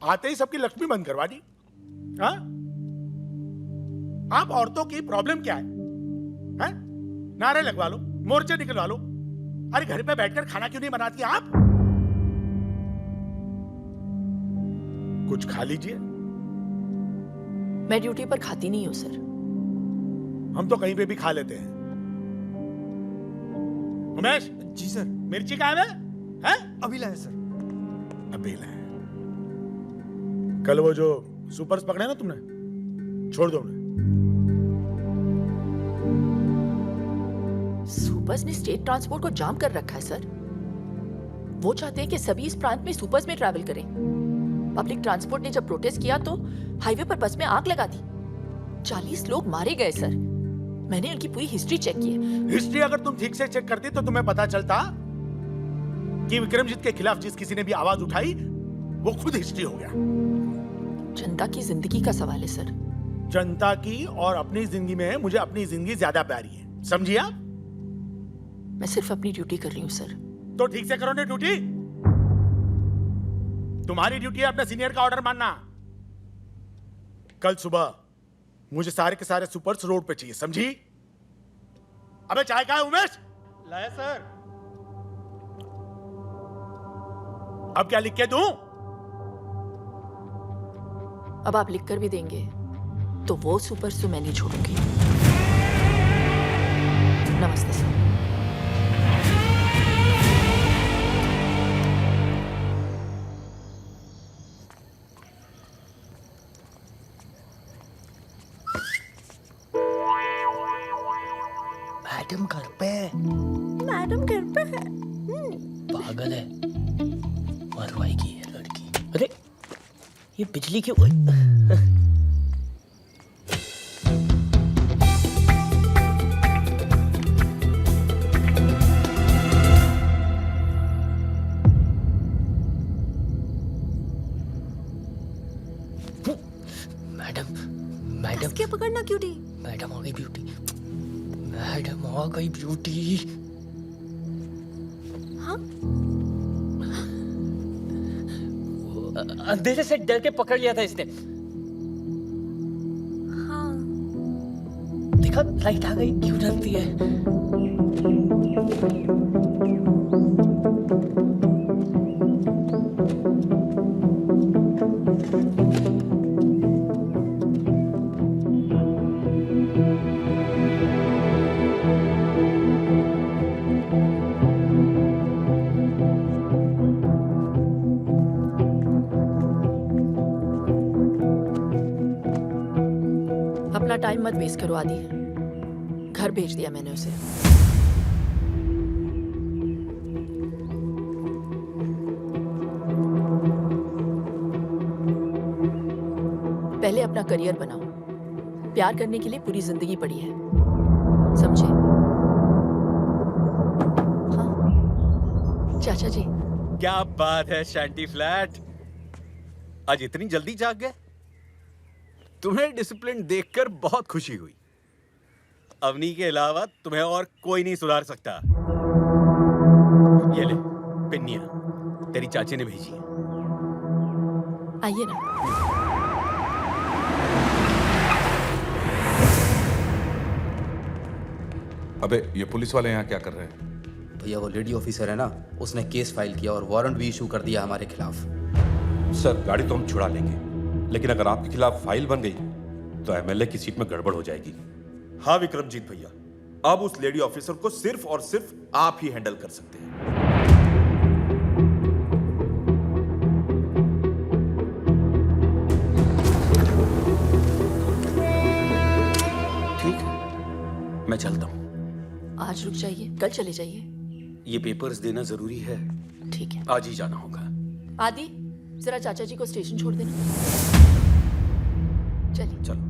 आते ही सबकी लक्ष्मी बंद करवा दी। हाँ? आप औरतों की प्रॉब्लम क्या है? हैं? नारे लगवा लो, मोर्चे निकलवा लो। अरे घर पे बैठकर खाना क्यों नहीं बनाती आप? कुछ खा लीजिए। मैं ड्यूटी पर खाती नहीं हूँ सर। हम तो कहीं पे भी खा लेते हैं। उमेश। जी सर। मिर्ची कहाँ है? हैं? अभी लाए सर। अभी लाए। कल वो जो सुपर्स पकड़े ना तुमने, छोड़ दो उन्हें। सुपर्स ने स्टेट ट्रांसपोर्ट को जाम कर रखा है सर। वो चाहते हैं कि सभी इस प्रांत में सुपर्स में ट्रैवल करें। पब्लिक ट्रांसपोर्ट ने जब प्रोटेस्ट किया तो हाईवे पर बस में आग लगा दी। 40 लोग मारे गए सर। मैंने उनकी पूरी हिस्ट्री चेक की है। हिस्ट्री अगर तुम ठीक से चेक करती तो तुम्हें पता चलता कि विक्रमजीत के खिलाफ जिस किसी ने भी आवाज उठाई वो खुद हिस्ट्री हो गया। जनता की जिंदगी का सवाल है सर। जनता की और अपनी जिंदगी में मुझे अपनी जिंदगी ज्यादा प्यारी है, समझिए आप? मैं सिर्फ अपनी ड्यूटी कर रही हूँ सर। तो ठीक से करो ना ड्यूटी। तुम्हारी ड्यूटी है अपने सीनियर का ऑर्डर मानना। कल सुबह मुझे सारे के सारे सुपर्स रोड पे चाहिए, समझी? अबे चाय कहाँ है उमेश? लाया सर। अब क्या लिख के दूं? अब आप लिख कर भी देंगे तो वो सुपर्स तो मैं नहीं छोड़ूंगी। नमस्ते सर। मैडम घर पे है। मैडम घर पे है। पागल है, मरवाएगी ये लड़की। अरे ये बिजली क्यों? मैडम, मैडम क्या पकड़ना क्यों नहीं? मैडम हो गई ब्यूटी। मैडम आ गई ब्यूटी। हाँ? अंधेरे से डर के पकड़ लिया था इसने। हाँ। देखा लाइट आ गई, क्यों डरती है? अपना टाइम मत वेस्ट करो आदि, घर भेज दिया मैंने उसे। पहले अपना करियर बनाओ, प्यार करने के लिए पूरी जिंदगी पड़ी है, समझे? हाँ चाचा जी। क्या बात है शैंटी फ्लैट, आज इतनी जल्दी जाग गए? तुम्हें डिसिप्लिन देखकर बहुत खुशी हुई। अवनी के अलावा तुम्हें और कोई नहीं सुधार सकता। ये ले पिन्निया, तेरी चाची ने भेजी है। आइए ना। अबे ये पुलिस वाले यहाँ क्या कर रहे हैं? भैया वो लेडी ऑफिसर है ना, उसने केस फाइल किया और वारंट भी इशू कर दिया हमारे खिलाफ। सर गाड़ी तो हम छुड़ा लेंगे, लेकिन अगर आपके खिलाफ फाइल बन गई तो एमएलए की सीट में गड़बड़ हो जाएगी। हाँ विक्रमजीत भैया, अब उस लेडी ऑफिसर को सिर्फ और सिर्फ आप ही हैंडल कर सकते हैं। ठीक है, मैं चलता हूं। आज रुक जाइए, कल चले जाइए। ये पेपर्स देना जरूरी है। ठीक है। आज ही जाना होगा। आदि जरा चाचा जी को स्टेशन छोड़ देना। चलिए। चलो।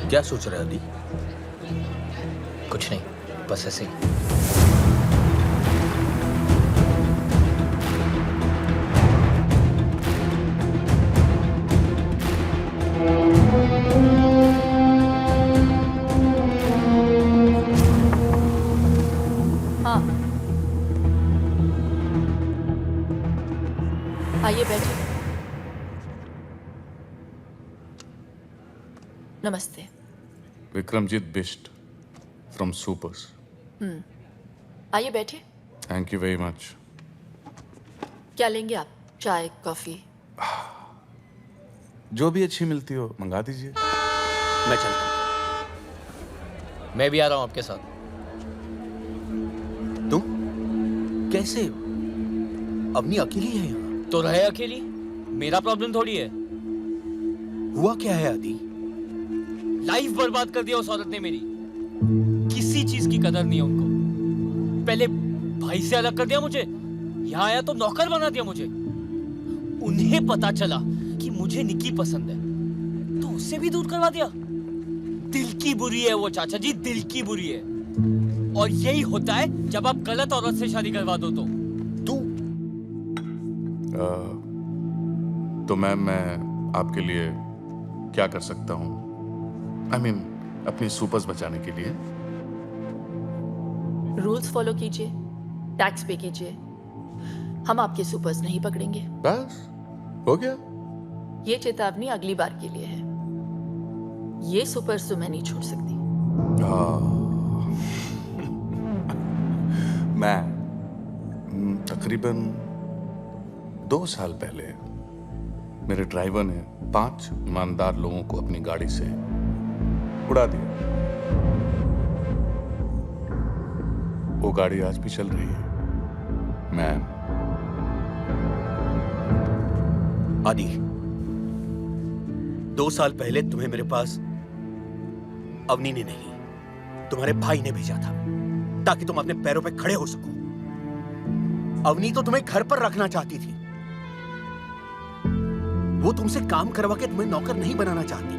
क्या सोच रहे अभी? कुछ नहीं, बस ऐसे ही। हाँ आइए बैठिए। नमस्ते। Vikramjit Bisht from supers. आइए बैठिए। Thank you very much. क्या लेंगे आप? चाय, कॉफी? जो भी अच्छी मिलती हो मंगा दीजिए। मैं चलता हूं। मैं भी आ रहा हूं आपके साथ। तुम कैसे? अवनी अकेली है यहाँ? तो रहे अकेली, मेरा प्रॉब्लम थोड़ी है। हुआ क्या है आदि? लाइफ बर्बाद कर दिया उस औरत ने मेरी। किसी चीज की कदर नहीं है उनको। पहले भाई से अलग कर दिया मुझे, यहाँ आया तो नौकर बना दिया मुझे। उन्हें पता चला कि मुझे निकी पसंद है तो उससे भी दूर करवा दिया। दिल की बुरी है वो चाचा जी, दिल की बुरी है। और यही होता है जब आप गलत औरत से शादी करवा दो। तो मैम मैं आपके लिए क्या कर सकता हूँ? I mean, अपनी सुपर्स बचाने के लिए। रूल्स फॉलो कीजिए, टैक्स पे कीजिए, हम आपके सुपर्स नहीं पकड़ेंगे। बस हो गया। ये चेतावनी अगली बार के लिए है। ये सुपर्स तो मैं नहीं छोड़ सकती। मैं तकरीबन 2 साल पहले मेरे ड्राइवर ने 5 ईमानदार लोगों को अपनी गाड़ी से उड़ा दिया। वो गाड़ी आज भी चल रही है मैम। आदि, 2 साल पहले तुम्हें मेरे पास अवनी ने नहीं, तुम्हारे भाई ने भेजा था ताकि तुम अपने पैरों पे खड़े हो सको। अवनी तो तुम्हें घर पर रखना चाहती थी। वो तुमसे काम करवा के तुम्हें नौकर नहीं बनाना चाहती।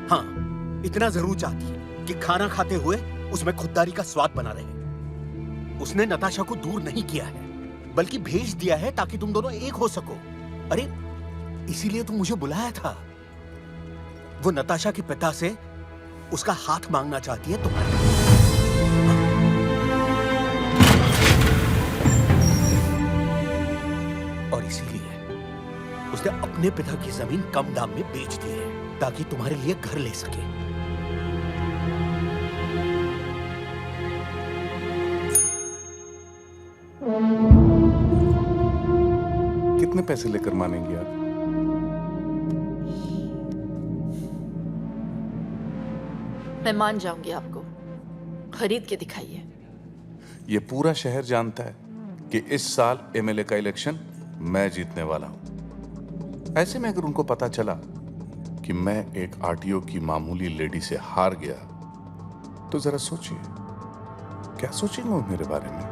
हाँ, इतना जरूर चाहती है कि खाना खाते हुए उसमें खुददारी का स्वाद बना रहे। उसने नताशा को दूर नहीं किया है, बल्कि भेज दिया है ताकि तुम दोनों एक हो सको। अरे, इसीलिए तुम मुझे बुलाया था। वो नताशा के पिता से उसका हाथ मांगना चाहती है तुम्हारे। और इसीलिए उसने अपने पिता की जमीन कम दाम में बेच दी है ताकि तुम्हारे लिए घर ले सके। कितने पैसे लेकर मानेंगी आप? मैं मान जाऊंगी आपको, खरीद के दिखाइए। ये पूरा शहर जानता है कि इस साल एमएलए का इलेक्शन मैं जीतने वाला हूं। ऐसे में अगर उनको पता चला कि मैं एक आरटीओ की मामूली लेडी से हार गया, तो जरा सोचिए क्या सोचेंगे वो मेरे बारे में।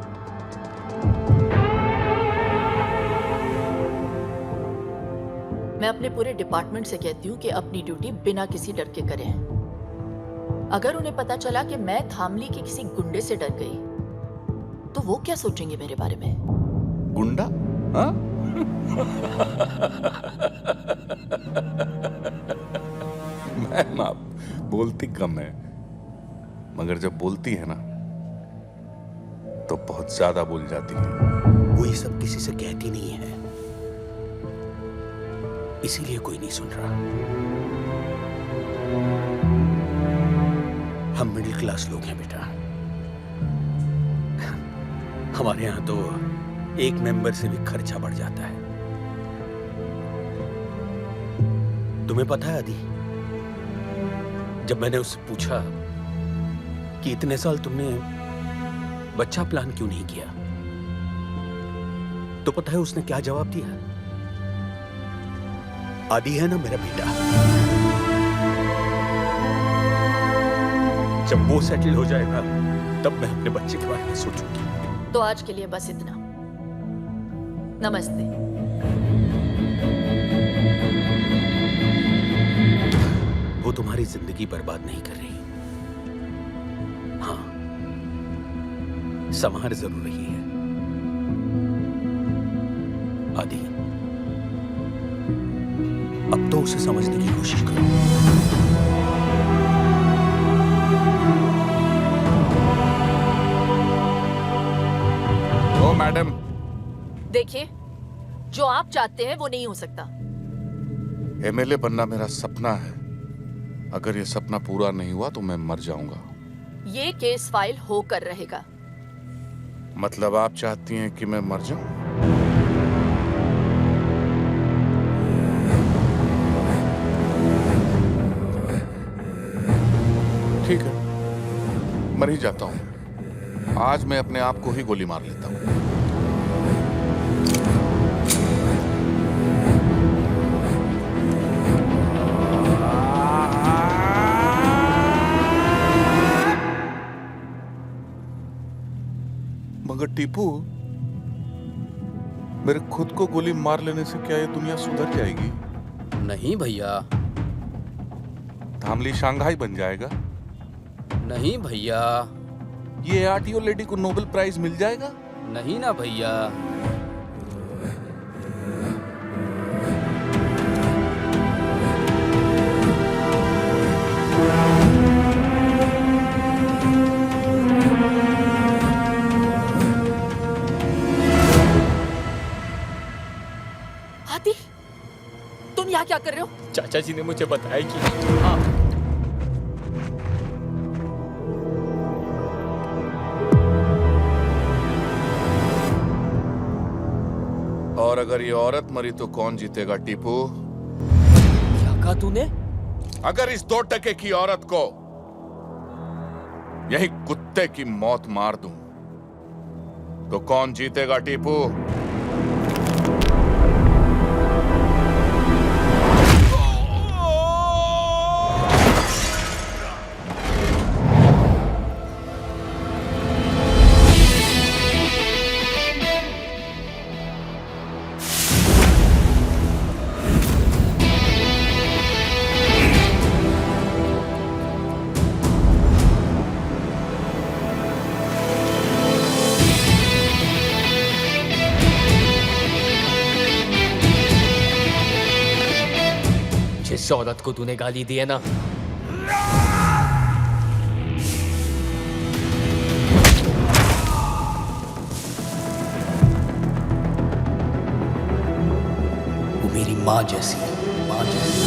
मैं अपने पूरे डिपार्टमेंट से कहती हूँ कि अपनी ड्यूटी बिना किसी डर के करें। अगर उन्हें पता चला कि मैं धामली के किसी गुंडे से डर गई, तो वो क्या सोचेंगे मेरे बारे में? गुंडा? हाँ? मैम, आप बोलती कम है, मगर जब बोलती है ना तो बहुत ज्यादा बोल जाती है। वो ये सब किसी से कहती नहीं है, इसीलिए कोई नहीं सुन रहा। हम मिडिल क्लास लोग हैं बेटा। हमारे यहां तो एक मेंबर से भी खर्चा बढ़ जाता है। तुम्हें पता है आदि, जब मैंने उससे पूछा कि इतने साल तुमने बच्चा प्लान क्यों नहीं किया, तो पता है उसने क्या जवाब दिया? आदि है ना मेरा बेटा, जब वो सेटल हो जाएगा तब मैं अपने बच्चे के बारे में सोचूंगी। तो आज के लिए बस इतना। नमस्ते। वो तुम्हारी जिंदगी बर्बाद नहीं कर रही। हाँ, संभार जरूर रही है। आदि, अब तो उसे समझने की कोशिश करो। ओ मैडम, देखिए, जो आप चाहते हैं वो नहीं हो सकता। एमएलए बनना मेरा सपना है। अगर ये सपना पूरा नहीं हुआ तो मैं मर जाऊंगा। ये केस फाइल होकर रहेगा। मतलब आप चाहती हैं कि मैं मर जाऊं? ठीक है, मर ही जाता हूं। आज मैं अपने आप को ही गोली मार लेता हूं। मगर टीपू, मेरे खुद को गोली मार लेने से क्या ये दुनिया सुधर जाएगी? नहीं भैया। धामली शंघाई बन जाएगा? नहीं भैया। ये आरटीओ लेडी को नोबेल प्राइज मिल जाएगा? नहीं ना भैया। आदि, तुम यहाँ क्या कर रहे हो? चाचा जी ने मुझे बताया कि हाँ। और अगर ये औरत मरी तो कौन जीतेगा टीपू? क्या कहा तूने? अगर इस 2 टके की औरत को यही कुत्ते की मौत मार दूं तो कौन जीतेगा टीपू? जिस औरत को तूने गाली दी है ना, वो मेरी माँ जैसी है, माँ जैसी।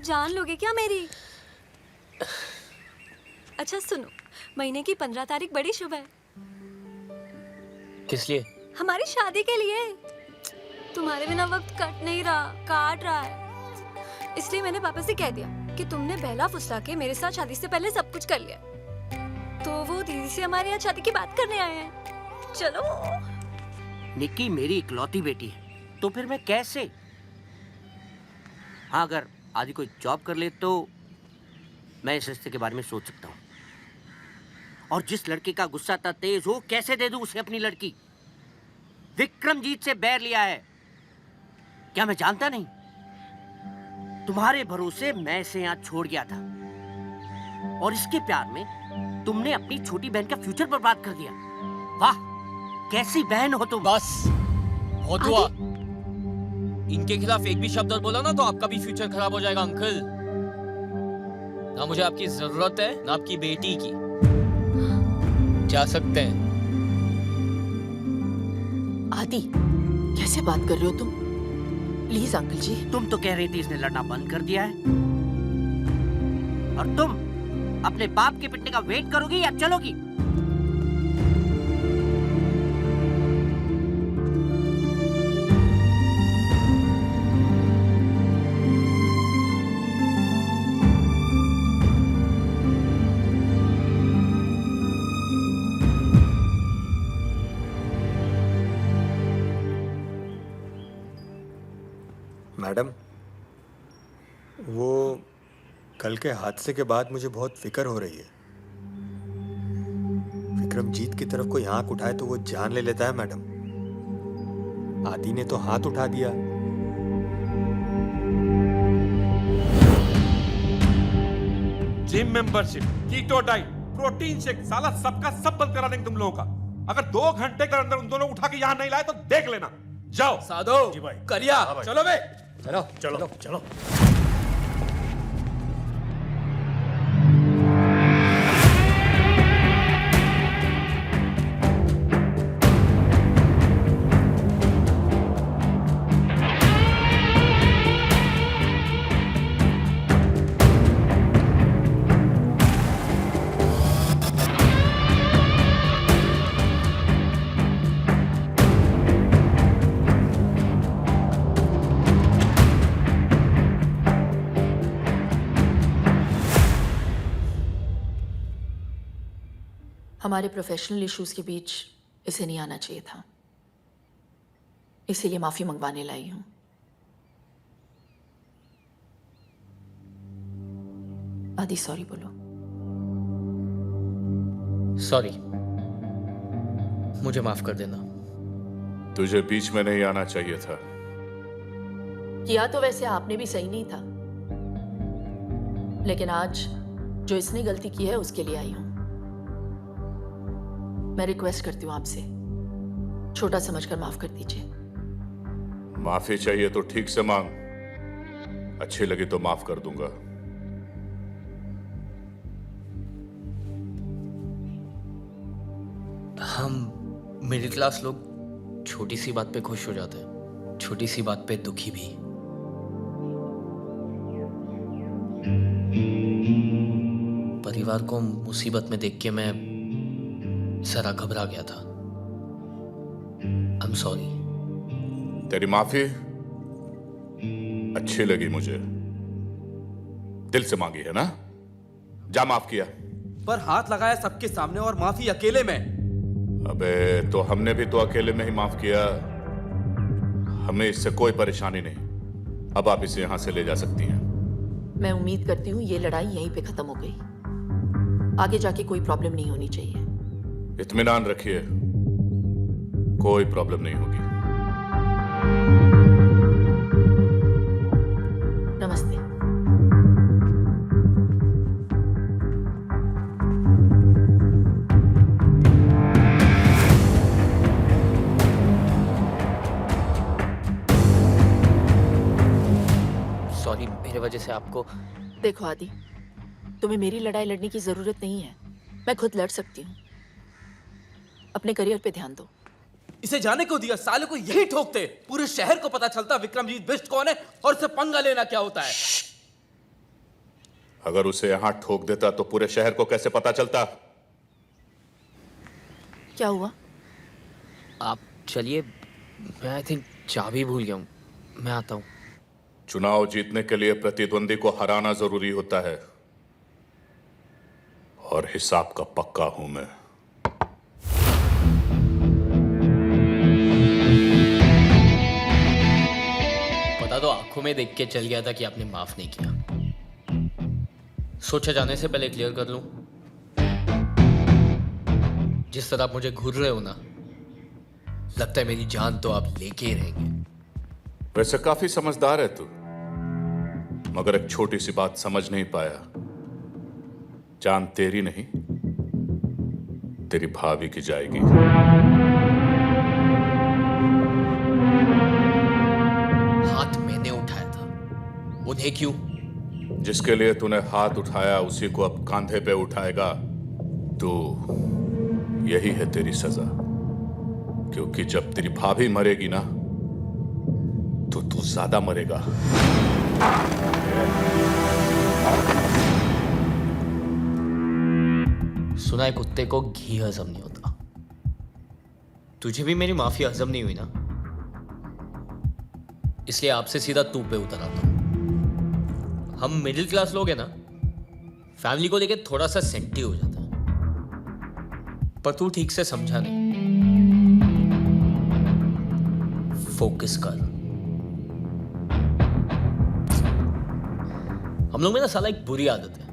जान लोगे क्या मेरी? अच्छा सुनो, महीने की 15 तारीख बड़ी शुभ है। किस लिए? हमारी शादी के लिए। तुम्हारे बिना वक्त कट नहीं रहा, काट रहा है। इसलिए मैंने पापा से कह दिया कि तुमने बहला फुसला के मेरे साथ शादी से पहले सब कुछ कर लिया, तो वो दीदी से हमारे यहाँ शादी की बात करने आए हैं। चलो। निक्की मेरी इकलौती बेटी है, तो फिर मैं कैसे? हाँ, अगर आदि कोई जॉब कर ले तो मैं इस रिश्ते के बारे में सोच सकता हूँ। और जिस लड़के का गुस्सा इतना तेज हो, कैसे दे दूं उसे अपनी लड़की? विक्रमजीत से बैर लिया है, क्या मैं जानता नहीं? तुम्हारे भरोसे मैं इसे यहाँ छोड़ गया था, और इसके प्यार में तुमने अपनी छोटी बहन का फ्यूचर बर्बाद कर दिया। वाह, कैसी बहन हो तुम। बस बहुत हुआ। इनके खिलाफ एक भी शब्द और बोला ना तो आपका भी फ्यूचर खराब हो जाएगा अंकल। ना मुझे आपकी जरूरत है ना आपकी बेटी की। जा सकते हैं। आदि, क्या कैसे बात कर रहे हो तुम? प्लीज अंकल जी। तुम तो कह रही थी इसने लड़ना बंद कर दिया है, और तुम अपने बाप के पिटने का वेट करोगी या चलोगी? मैडम, वो कल के हादसे के बाद मुझे बहुत फिक्र हो रही है। विक्रमजीत की तरफ कोई आंख उठाए तो वो जान ले लेता है मैडम। आदि ने तो हाथ उठा दिया। Gym membership, keto diet, protein shake, साला सबका सब बंद करा देंगे तुम लोगों का। अगर 2 घंटे के अंदर उन दोनों उठा के यहाँ नहीं लाए तो देख लेना। जाओ। साधो जी भाई, करिया, चलो बे। चलो चलो चलो। हमारे प्रोफेशनल इश्यूज के बीच इसे नहीं आना चाहिए था, इसीलिए माफी मंगवाने लाई हूं। आदि सॉरी बोलो। सॉरी, मुझे माफ कर देना। तुझे बीच में नहीं आना चाहिए था। किया तो वैसे आपने भी सही नहीं था, लेकिन आज जो इसने गलती की है उसके लिए आई हूं। मैं रिक्वेस्ट करती हूँ आपसे, छोटा समझकर माफ कर दीजिए। माफी चाहिए तो ठीक से मांग, अच्छी लगी तो माफ कर दूंगा। हम मिडिल क्लास लोग छोटी सी बात पे खुश हो जाते हैं, छोटी सी बात पे दुखी भी। परिवार को मुसीबत में देख के मैं जरा घबरा गया था। I'm sorry। तेरी माफी अच्छी लगी मुझे, दिल से मांगी है ना? जा माफ किया। पर हाथ लगाया सबके सामने और माफी अकेले में। अबे तो हमने भी तो अकेले में ही माफ किया, हमें इससे कोई परेशानी नहीं। अब आप इसे यहां से ले जा सकती हैं। मैं उम्मीद करती हूँ ये लड़ाई यहीं पे खत्म हो गई, आगे जाके कोई प्रॉब्लम नहीं होनी चाहिए। इत्मीनान रखिए, कोई प्रॉब्लम नहीं होगी। नमस्ते। सॉरी, मेरे वजह से आपको। देखो आदि, तुम्हें मेरी लड़ाई लड़ने की जरूरत नहीं है, मैं खुद लड़ सकती हूँ। अपने करियर पे ध्यान दो। इसे जाने को दिया, साले को यही ठोकते। पूरे शहर को पता चलता विक्रमजीत बिष्ट कौन है और उसे पंगा लेना क्या होता है। अगर उसे यहां ठोक देता तो पूरे शहर को कैसे पता चलता? क्या हुआ? आप चलिए, मैं आई थिंक चाबी भूल गया हूँ, मैं आता हूँ। चुनाव जीतने के लिए प्रतिद्वंदी को हराना जरूरी होता है, और हिसाब का पक्का हूं मैं। पता तो आंखों में देख के चल गया था कि आपने माफ नहीं किया। सोचा जाने से पहले क्लियर कर लूं, जिस तरह आप मुझे घूर रहे हो ना, लगता है मेरी जान तो आप लेके ही रहेंगे। वैसे काफी समझदार है तू, मगर एक छोटी सी बात समझ नहीं पाया। जान तेरी नहीं, तेरी भाभी की जाएगी। हाथ मैंने उठाया था, उन्हें क्यों? जिसके लिए तूने हाथ उठाया उसी को अब कांधे पे उठाएगा तो यही है तेरी सजा। क्योंकि जब तेरी भाभी मरेगी ना, तो तू ज्यादा मरेगा। सुना है कुत्ते को घी हजम नहीं होता। तुझे भी मेरी माफी हजम नहीं हुई ना, इसलिए आपसे सीधा तू पे उतर आता हूं। हम मिडिल क्लास लोग हैं ना, फैमिली को लेके थोड़ा सा सेंटी हो जाता है, पर तू ठीक से समझा नहीं। फोकस कर। हम लोग में ना साला एक बुरी आदत है,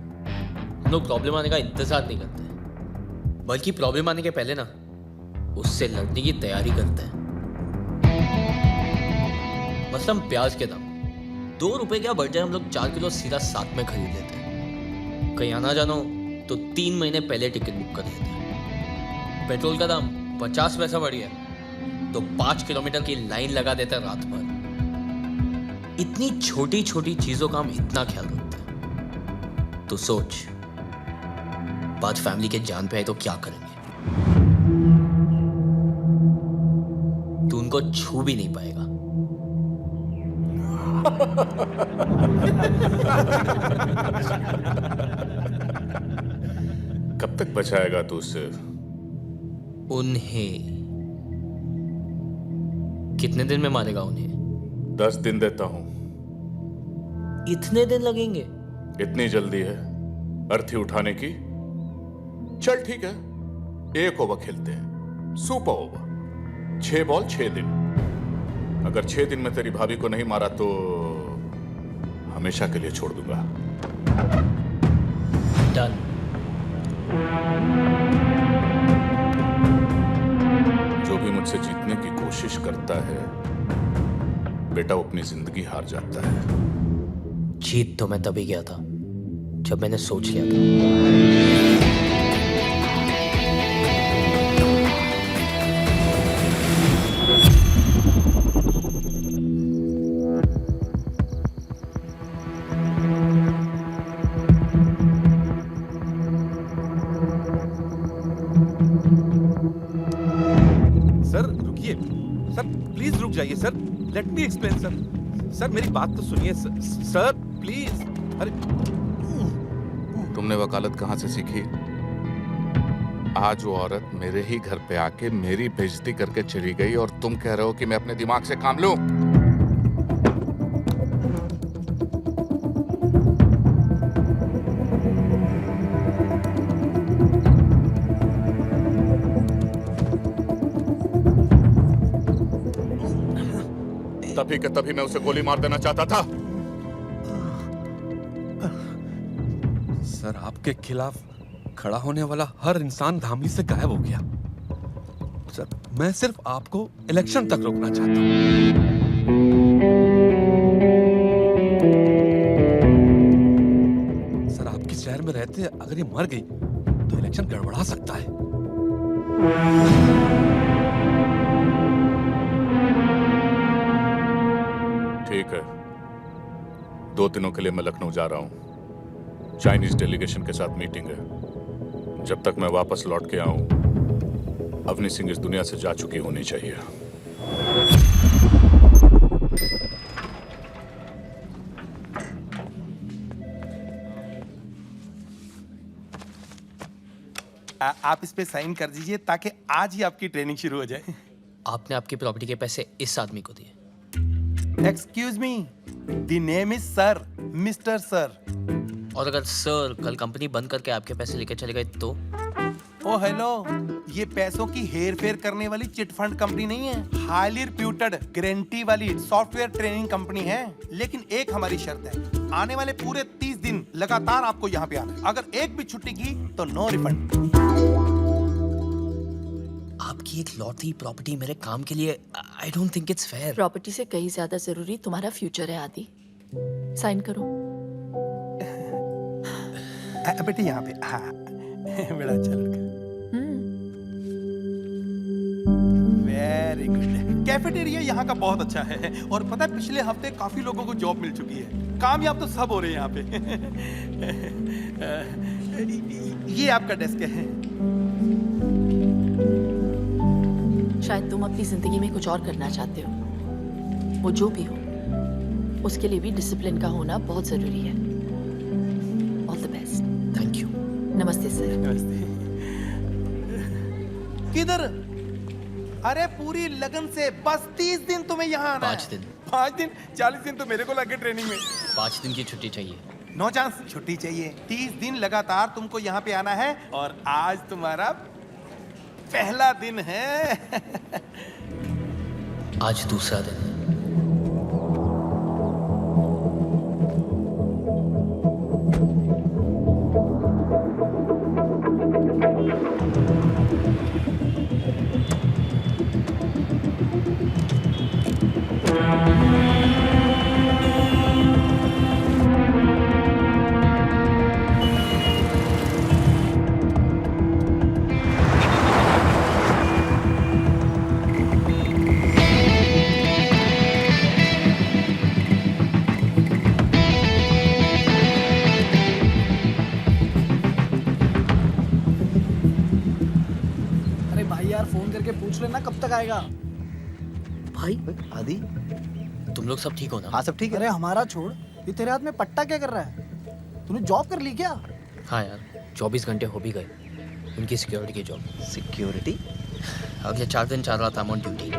हम लोग प्रॉब्लम आने का इंतजार नहीं करते, बल्कि प्रॉब्लम आने के पहले ना उससे लड़ने की तैयारी करते हैं। मसलन प्याज के दाम 2 रुपए क्या बढ़ जाए, हम लोग 4 किलो सीधा साथ में खरीद लेते हैं। कहीं आना जाना हो तो 3 महीने पहले टिकट बुक कर लेते हैं। पेट्रोल का दाम 50 पैसा बढ़ गया तो 5 किलोमीटर की लाइन लगा देते हैं रात भर। इतनी छोटी छोटी चीजों का हम इतना ख्याल रखते हैं, तो सोच बात फैमिली के जान पे आए तो क्या करेंगे। तू उनको छू भी नहीं पाएगा। कब तक बचाएगा तू उससे? उन्हें कितने दिन में मारेगा उन्हें? 10 दिन देता हूं। इतने दिन लगेंगे? इतनी जल्दी है अर्थी उठाने की? चल ठीक है, 1 ओवर खेलते हैं, सुपर ओवर। 6 बॉल 6 दिन। अगर 6 दिन में तेरी भाभी को नहीं मारा तो हमेशा के लिए छोड़ दूंगा। डन। जो भी मुझसे जीतने की कोशिश करता है बेटा, वो अपनी जिंदगी हार जाता है। जीत तो मैं तभी गया था जब मैंने सोच लिया था। सर रुकिए, सर प्लीज रुक जाइए sir, let me explain sir. Sir मेरी बात तो सुनिए सर प्लीज। अरे तुमने वकालत कहां से सीखी? आज वो औरत मेरे ही घर पे आके मेरी बेइज्जती करके चली गई और तुम कह रहे हो कि मैं अपने दिमाग से काम लूं? तभी के तभी मैं उसे गोली मार देना चाहता था। सर आपके खिलाफ खड़ा होने वाला हर इंसान धामी से गायब हो गया। सर मैं सिर्फ आपको इलेक्शन तक रोकना चाहता हूं। सर आपके शहर में रहते अगर ये मर गई तो इलेक्शन गड़बड़ा सकता है। ठीक है, 2 दिनों के लिए मैं लखनऊ जा रहा हूं। चाइनीज डेलीगेशन के साथ मीटिंग है। जब तक मैं वापस लौट के आऊं, अवनी सिंह इस दुनिया से जा चुकी होनी चाहिए। आप इस पे साइन कर दीजिए ताकि आज ही आपकी ट्रेनिंग शुरू हो जाए। आपने आपकी प्रॉपर्टी के पैसे इस आदमी को दिए? Excuse me, the name is sir, mister sir. और अगर सर कल कंपनी बंद करके आपके पैसे लेके चले गए तो? ओ हेलो, ये पैसों की हेर फेर करने वाली चिट फंड कंपनी नहीं है, हाईली रिप्यूटेड गारंटी वाली सॉफ्टवेयर ट्रेनिंग कंपनी है। लेकिन एक हमारी शर्त है, आने वाले पूरे 30 दिन लगातार आपको यहाँ पे आना है। अगर एक भी छुट्टी की तो नो रिफंड। आपकी एक लौती प्रॉपर्टी मेरे काम के लिए, I don't think it's fair. Property से कहीं ज्यादा जरूरी तुम्हारा फ्यूचर है आदि। साइन करो। बेटे यहाँ पे, हाँ बड़ा अच्छा लड़का। Very good. कैफेटेरिया यहाँ का बहुत अच्छा है और पता है पिछले हफ्ते काफी लोगों को जॉब मिल चुकी है। कामयाब तो सब हो रहे हैं यहाँ पे। ये आपका डेस्क है। शायद तुम अपनी जिंदगी में कुछ और करना चाहते हो, वो जो भी हो उसके लिए भी डिसिप्लिन का होना बहुत जरूरी है। All the best. Thank you. नमस्ते सर। किधर? अरे पूरी लगन से बस 30 दिन तुम्हें यहाँ आना 5 दिन। 5 दिन? 40 दिन तो मेरे को लगे ट्रेनिंग में। 5 दिन की छुट्टी चाहिए। नो चांस, छुट्टी चाहिए। 30 दिन लगातार तुमको यहाँ पे आना है और आज तुम्हारा पहला दिन है। आज दूसरा दिन है। अरे भाई यार फोन करके पूछ लेना कब तक आएगा। भाई आदि तुम लोग सब ठीक हो ना? हाँ सब ठीक है। अरे हमारा छोड़, ये तेरे हाथ में पट्टा क्या कर रहा है? तूने जॉब कर ली क्या? हाँ यार, 24 घंटे हो भी गए उनकी सिक्योरिटी की जॉब। सिक्योरिटी? अगले 4 दिन 4 रात ऑन ड्यूटी।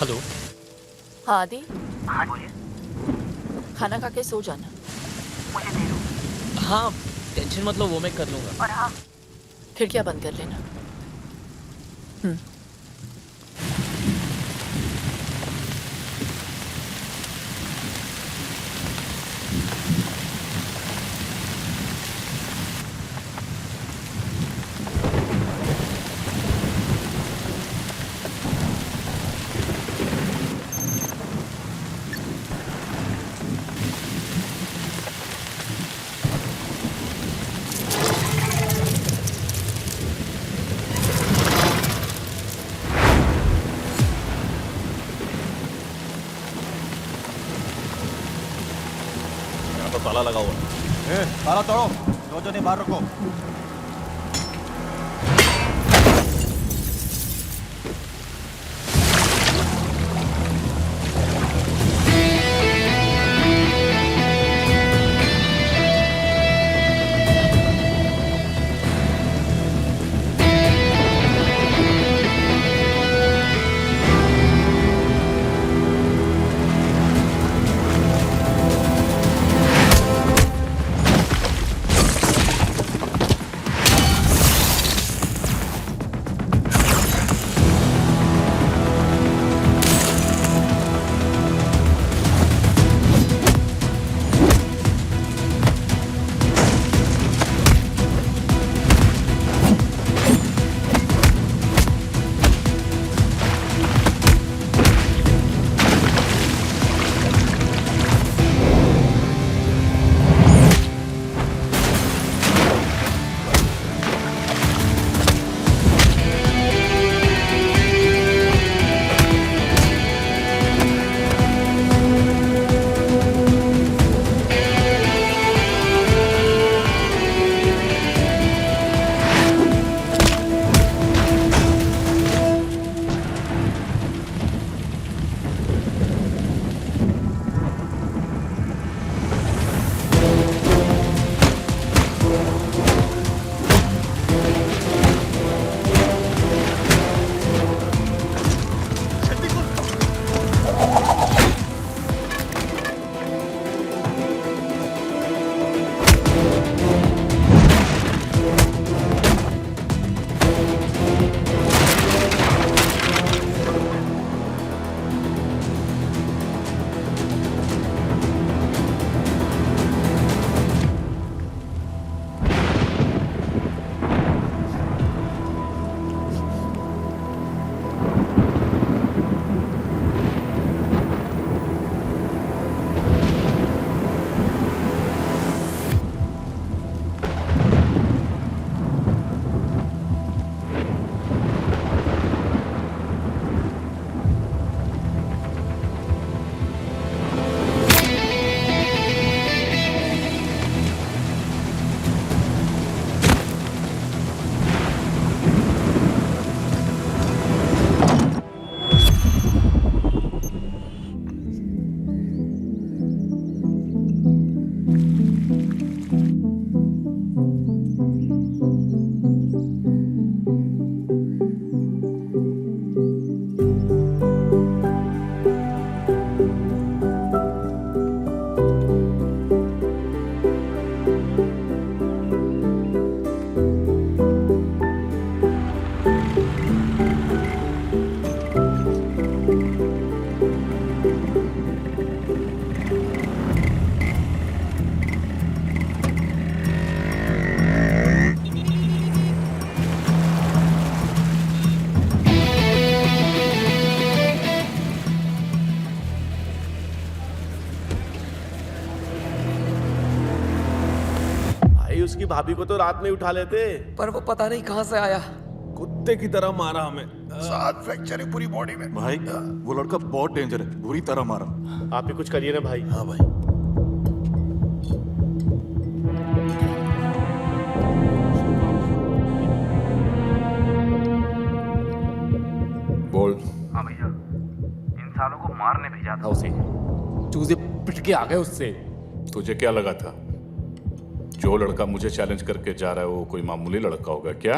हेलो। हाँ आदि, हाँ बोलिए। खाना खा के सो जाना। मुझे दे दो। हाँ टेंशन मत लो, वो मैं कर लूंगा। और हाँ, खिड़कियां बंद कर लेना। यहाँ तो ताला लगा हुआ है। ताला तोड़ो, दो जने बाहर रखो। उसकी भाभी को तो रात में उठा लेते। पर वो पता नहीं कहां से आया, कुत्ते की तरह मारा हमें। 7 फ्रैक्चर है पूरी बॉडी में। भाई वो लड़का बहुत डेंजर है, बुरी तरह मारा। आप ही कुछ करिए ना भाई। हाँ भाई। बोल। हाँ भैया, इन सालों को मारने भेजा था उसे, चूजे पिट के आ गए उससे। तुझे क्या लगा था जो लड़का मुझे चैलेंज करके जा रहा है वो कोई मामूली लड़का होगा क्या?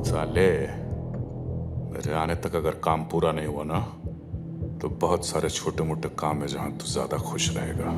साले, मेरे आने तक अगर काम पूरा नहीं हुआ ना तो बहुत सारे छोटे मोटे काम है जहां तू ज्यादा खुश रहेगा।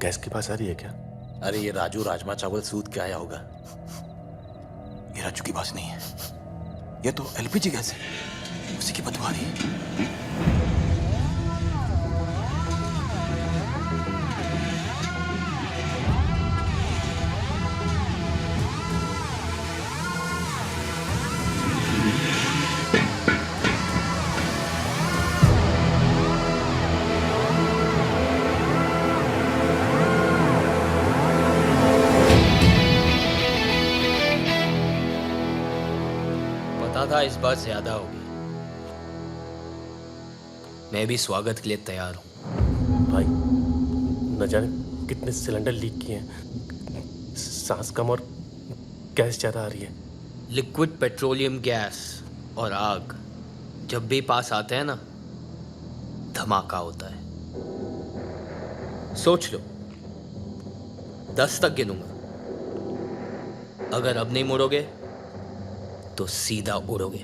गैस के पास आ रही है क्या? अरे ये राजू राजमा चावल सूद के आया होगा। ये राजू की बात नहीं है, ये तो एलपीजी गैस है, उसी की बदबू आ रही है। था इस बार ज्यादा होगी। मैं भी स्वागत के लिए तैयार हूं। भाई न जाने कितने सिलेंडर लीक किए हैं, सांस कम और गैस ज्यादा आ रही है। लिक्विड पेट्रोलियम गैस और आग जब भी पास आते हैं ना, धमाका होता है। सोच लो, 10 तक गिनूंगा, अगर अब नहीं मुड़ोगे तो सीधा उड़ोगे।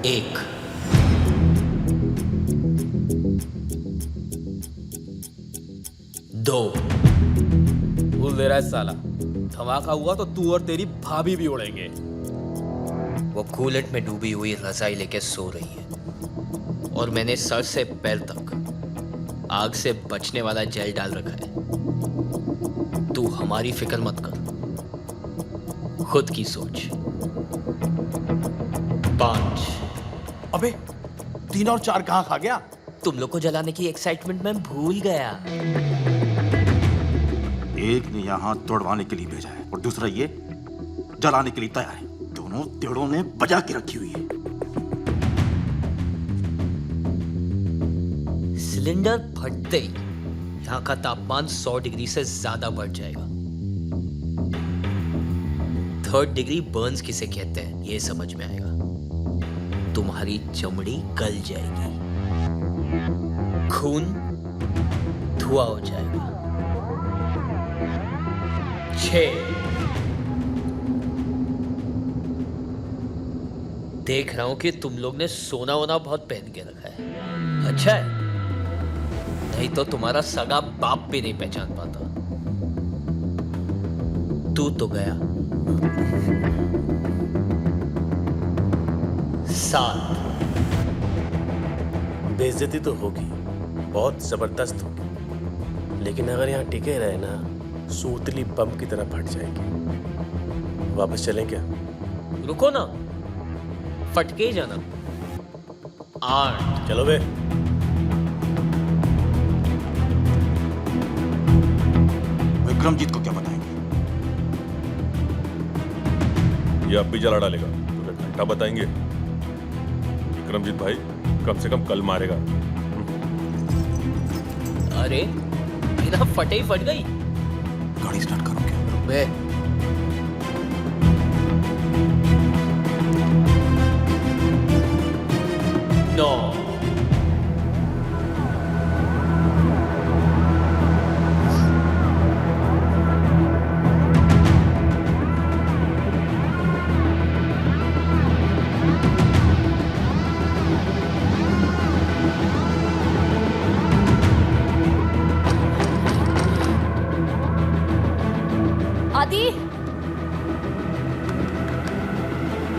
1 2 भूल दे रहा है साला, धमाका हुआ तो तू और तेरी भाभी भी उड़ेंगे। वो कूलेट में डूबी हुई रजाई लेके सो रही है और मैंने सर से पैर तक आग से बचने वाला जेल डाल रखा है। तू हमारी फिक्र मत कर, खुद की सोच। 5 अबे 3 और 4 कहां खा गया? तुम लोग को जलाने की एक्साइटमेंट में भूल गया। एक ने यहाँ तोड़वाने के लिए भेजा है और दूसरा ये जलाने के लिए तैयार है। दोनों तेड़ों ने बजा के रखी हुई है। सिलेंडर फटते ही यहाँ का तापमान 100 डिग्री से ज्यादा बढ़ जाएगा। 3rd डिग्री बर्न्स किसे कहते हैं ये समझ में आएगा। तुम्हारी चमड़ी गल जाएगी, खून धुआं हो जाएगा। 6 देख रहा हूं कि तुम लोग ने सोना वोना बहुत पहन के रखा है। अच्छा है, नहीं तो तुम्हारा सगा बाप भी नहीं पहचान पाता। तू तो गया। 7 बेइज्जती तो होगी, बहुत जबरदस्त होगी, लेकिन अगर यहाँ टिके रहे ना, सूतली बम की तरह फट जाएगी। वापस चलें क्या? रुको ना, फटके ही जाना। 8 चलो बे। विक्रमजीत को क्या बताएंगे? ये अब भी जला डालेगा तो फिर घंटा बताएंगे। विक्रमजीत भाई कम से कम कल मारेगा। अरे बिना फटे ही फट गई। गाड़ी स्टार्ट करोगे? बे नो आदि,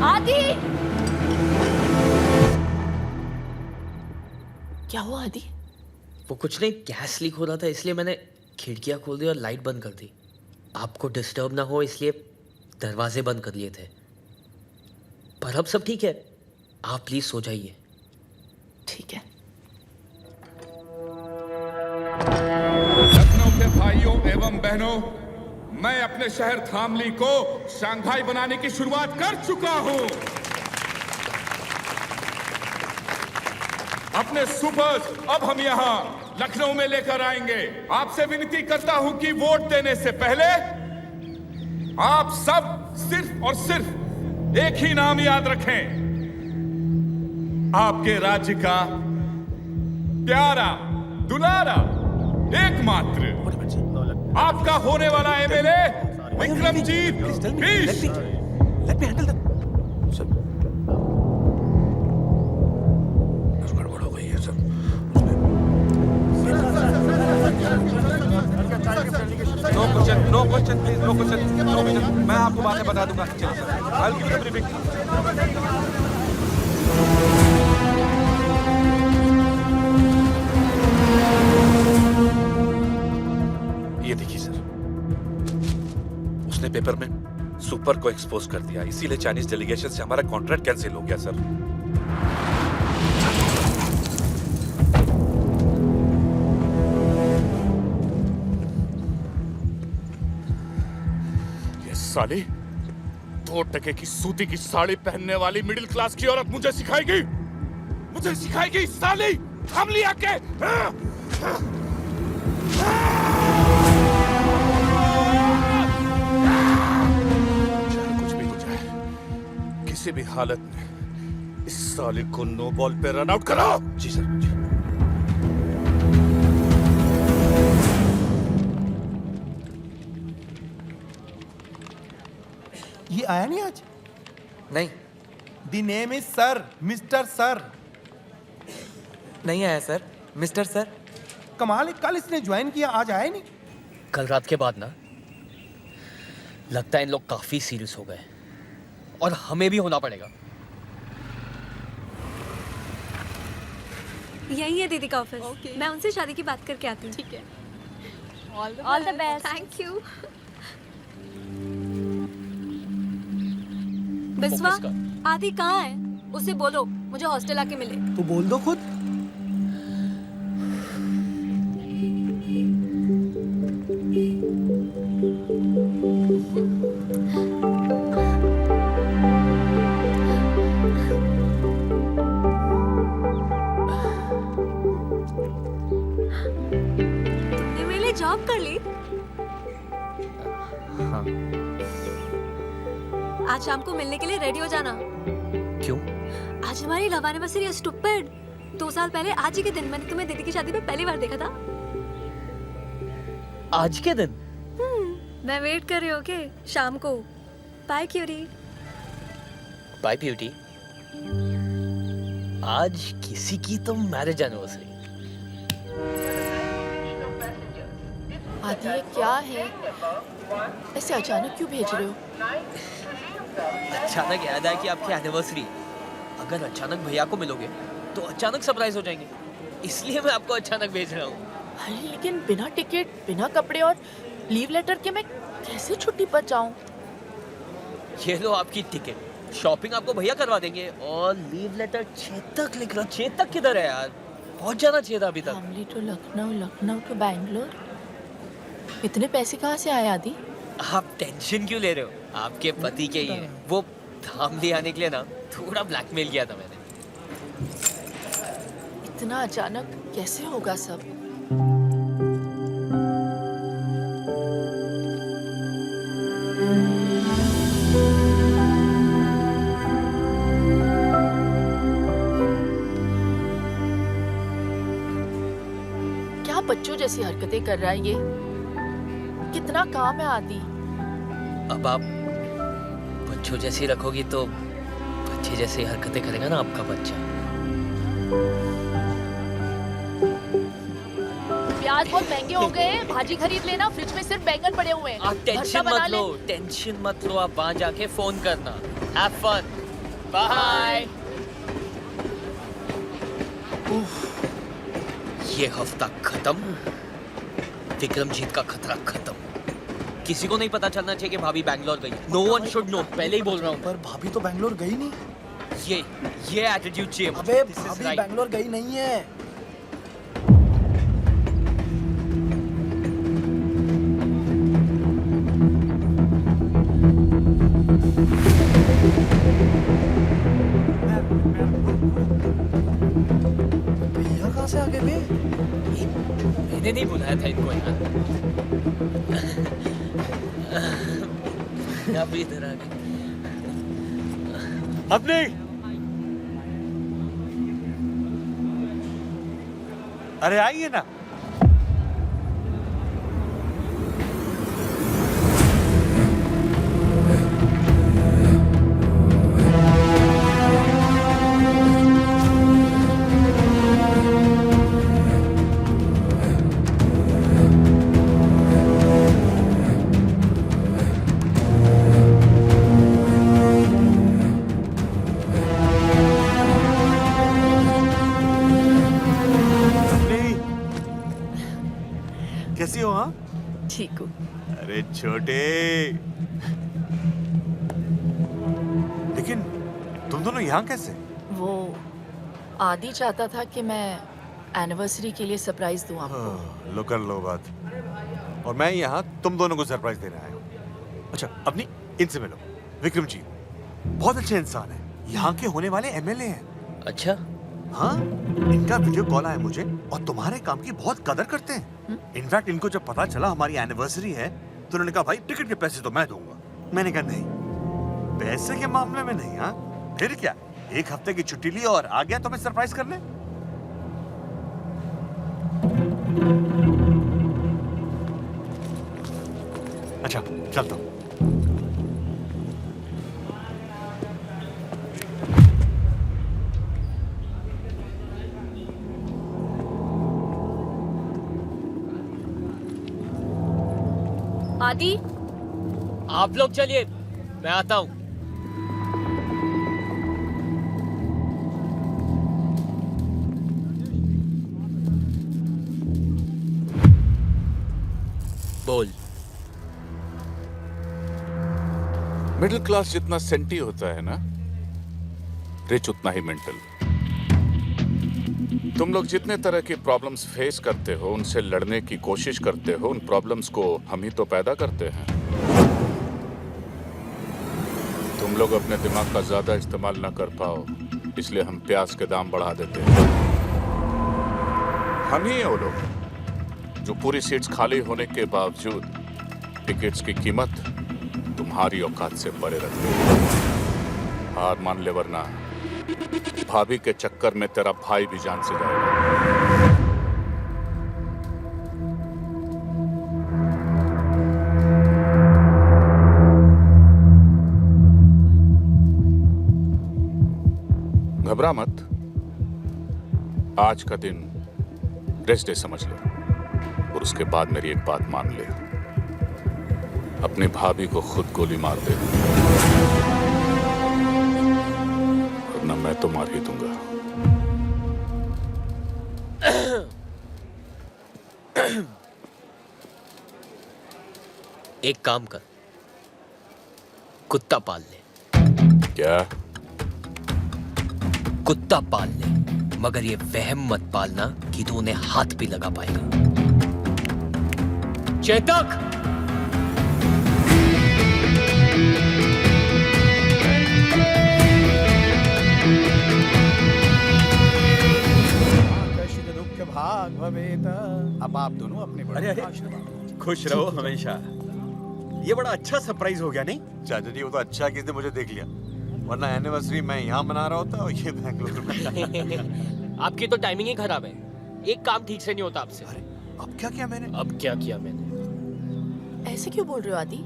आदि, क्या हुआ आदि? वो कुछ नहीं, गैस लीक हो रहा था इसलिए मैंने खिड़कियां खोल दी और लाइट बंद कर दी। आपको डिस्टर्ब ना हो इसलिए दरवाजे बंद कर लिए थे। पर अब सब ठीक है, आप प्लीज सो जाइए। ठीक है। लखनऊ के भाइयों एवं बहनों, मैं अपने शहर धामली को शंघाई बनाने की शुरुआत कर चुका हूं। अपने सुपर्स अब हम यहां लखनऊ में लेकर आएंगे। आपसे विनती करता हूं कि वोट देने से पहले आप सब सिर्फ और सिर्फ एक ही नाम याद रखें, आपके राज्य का प्यारा दुलारा एकमात्र आपका होने वाला MLA Vikramjeet Bisht. Let me handle that. गड़बड़ हो गई है sir. No question please, no question. मैं आपको बाद में बता दूंगा। चलो sir, I'll give you the briefing. ये देखिए सर, उसने पेपर में सुपर को एक्सपोज कर दिया, इसीलिए चाइनीज डेलीगेशन से हमारा कॉन्ट्रैक्ट कैंसिल हो गया सर। ये साली 2 टके की सूती की साड़ी पहनने वाली मिडिल क्लास की औरत मुझे सिखाएगी साली धामली आके। कुछ भी हो जाए, किसी भी हालत में इस साले को नो बॉल पे रन आउट करो। जी सर। जी। ये आया नहीं आज? नहीं। The name is sir, mister sir. नहीं आया सर, मिस्टर सर। कमाल है, कल इसने ज्वाइन किया, आज आया नहीं। कल रात के बाद ना लगता है इन लोग काफी सीरियस हो गए और हमें भी होना पड़ेगा। यही है दीदी का ऑफिस। मैं उनसे शादी की बात करके आती हूँ। ठीक है। All the best. Thank you. Biswa, आदि कहाँ है? उसे बोलो मुझे हॉस्टल आके मिले। तो बोल दो खुद। तुमने मेरे लिए जॉब कर ली? हाँ। आज शाम को मिलने के लिए रेडी हो जाना। क्यों? आज हमारी लव एनिवर्सरी है स्टूपिड। 2 साल पहले आज ही के दिन मैंने तुम्हें दीदी की शादी में पहली बार देखा था। आज के दिन? मैं वेट कर रही हूँ। ओके, शाम को। बाय क्यूरी। Bye beauty. आज किसी की तो मैरिज एनिवर्सरी। आदि ये क्या है? ऐसे अचानक क्यों भेज रहे हो? अचानक याद आया कि आपकी एनिवर्सरी। अगर अचानक भैया को मिलोगे तो अचानक सरप्राइज हो जाएंगे, इसलिए मैं आपको अचानक भेज रहा हूँ। अरे लेकिन बिना टिकट, बिना कपड़े और लीव लेटर के मैं कैसे छुट्टी पर जाऊं? ये लो आपकी टिकट, शॉपिंग आपको भैया करवा देंगे और लीव लेटर चेतक लिख रहा। चेतक किधर है यार? पहुंच जाना चाहिए था अभी तक। धामली टू लखनऊ, लखनऊ टू बैंगलोर। इतने पैसे कहाँ से आए आदि? आप टेंशन क्यों ले रहे हो? आपके पति के ही हैं। वो दाम ले आने के लिए ना थोड़ा ब्लैकमेल किया था मैंने। इतना अचानक कैसे होगा सब? क्या बच्चों जैसी हरकतें कर रहा है ये? कितना काम है आदि। अब आप बच्चों जैसी रखोगी तो बच्चे जैसी हरकतें करेगा ना आपका बच्चा। प्याज बहुत महंगे हो गए हैं, भाजी खरीद लेना, फ्रिज में सिर्फ बैंगन पड़े हुए हैं। आप टेंशन मत लो, टेंशन मत लो, आप वहां जाके फोन करना। Have fun, bye. ये हफ्ता खत्म, विक्रमजीत का खतरा खत्म। किसी को नहीं पता चलना चाहिए कि भाभी बैंगलोर गई। नो वन शुड नो, पहले ही बोल रहा हूँ। पर भाभी तो बैंगलोर गई नहीं। ये एटीट्यूड चाहिए। अबे भाभी बैंगलोर गई नहीं है। भैया कहाँ से आ गए बे? मैंने नहीं बुलाया था इनको यार। आप इधर आ गए। अब नहीं। अरे आइए ना। कैसी हो? हाँ ठीक हूँ। अरे छोटे, लेकिन तुम दोनों यहाँ कैसे? वो आदि चाहता था कि मैं एनिवर्सरी के लिए सरप्राइज दूं आपको। लो कर लो बात। और मैं यहाँ तुम दोनों को सरप्राइज देने आया हूँ। अच्छा अपनी इनसे मिलो। विक्रम जी बहुत अच्छे इंसान है, यहाँ के होने वाले एमएलए हैं। अच्छा? हाँ, इनका वीडियो कॉल आया मुझे और तुम्हारे काम की बहुत कदर करते हैं। इनफैक्ट इनको जब पता चला हमारी एनिवर्सरी है तो उन्होंने कहा भाई टिकट के पैसे तो मैं दूंगा। मैंने कहा नहीं, पैसे के मामले में नहीं। हाँ फिर क्या, एक हफ्ते की छुट्टी ली और आ गया तुम्हें सरप्राइज करने। अच्छा चलता हूँ। आदि आप लोग चलिए, मैं आता हूँ। बोल। मिडिल क्लास जितना सेंटी होता है ना, रिच उतना ही मेंटल। तुम लोग जितने तरह की प्रॉब्लम्स फेस करते हो, उनसे लड़ने की कोशिश करते हो, उन प्रॉब्लम्स को हम ही तो पैदा करते हैं। तुम लोग अपने दिमाग का ज्यादा इस्तेमाल ना कर पाओ, इसलिए हम प्याज के दाम बढ़ा देते हैं। हम ही हैं वो लोग जो पूरी सीट्स खाली होने के बावजूद टिकट्स की कीमत तुम्हारी औकात से परे रखते हैं। हार मान ले वरना भाभी के चक्कर में तेरा भाई भी जान से जाएगा। घबरा मत, आज का दिन रेस्ट डे समझ लो और उसके बाद मेरी एक बात मान ले, अपनी भाभी को खुद गोली मार दे वरना मैं तो मार ही दूंगा। एक काम कर, कुत्ता पाल ले। क्या? कुत्ता पाल ले, मगर ये वहम मत पालना कि तू उन्हें हाथ भी लगा पाएगा। चेतक! भाग भवेता। अब आप दोनों अपने बड़ों अरे, का आशीर्वाद। खुश रहो हमेशा। ये बड़ा अच्छा सरप्राइज हो गया नहीं? चाचा जी वो तो अच्छा किसने मुझे देख लिया, वरना एनिवर्सरी मैं यहाँ मना रहा होता और ये बैंगलोर में। आपकी तो टाइमिंग ही खराब है, एक काम ठीक से नहीं होता आपसे। अब क्या किया मैंने? अब क्या किया मैंने? ऐसे क्यों बोल रहे हो आदि?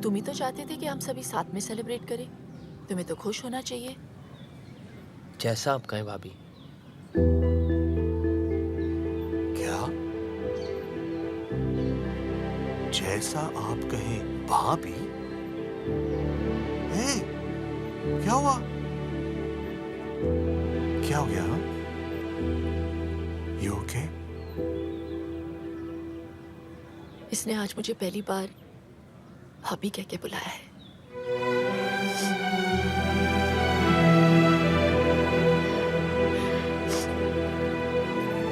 तुम ही तो चाहते थे कि हम सभी साथ में सेलिब्रेट करें। तुम्हें तो खुश होना चाहिए। जैसा आप कहें भाभी। क्या? जैसा आप कहें भाभी? हे, क्या हुआ? क्या हो गया? You okay? इसने आज मुझे पहली बार भाभी कह के बुलाया है।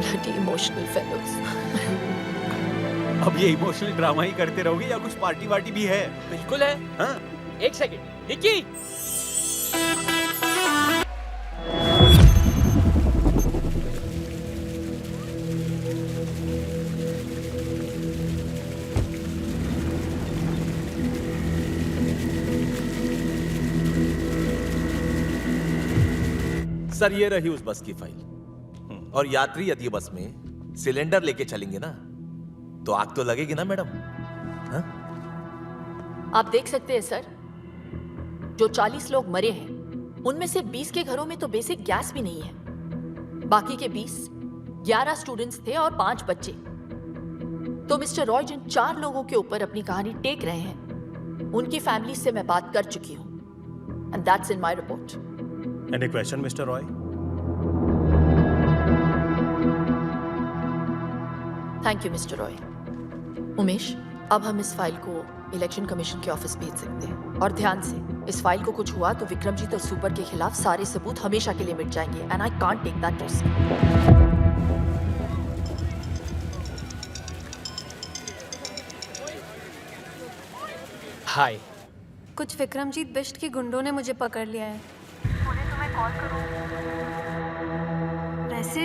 Bloody emotional fellows. अब ये इमोशनल ड्रामा ही करते रहोगे या कुछ पार्टी वार्टी भी है? बिल्कुल है। हाँ? एक सेकंड, निक्की। सर ये रही उस बस की फाइल। और यात्री यदि बस में सिलेंडर लेके चलेंगे ना तो आग तो लगेगी ना मैडम। हाँ? आप देख सकते हैं सर, जो 40 लोग मरे हैं उनमें से 20 के घरों में तो बेसिक गैस भी नहीं है। बाकी के 20 11 स्टूडेंट्स थे और 5 बच्चे। तो मिस्टर रॉय जिन 4 लोगों के ऊपर अपनी कहानी टेक रहे हैं उनकी फैमिली से मैं बात कर चुकी हूं and that's in my report. Any question, Mr. Roy? Thank you mister Roy. Umesh, अब हम इस फाइल को इलेक्शन कमीशन के ऑफिस भेज सकते हैं। और ध्यान से, इस फाइल को कुछ हुआ तो विक्रमजीत और सुपर के खिलाफ सारे सबूत हमेशा के लिए मिट जाएंगे and I can't take that risk. Hi. कुछ विक्रमजीत बिष्ट के गुंडों ने मुझे पकड़ लिया है। बोले तो मैं कॉल करूं। वैसे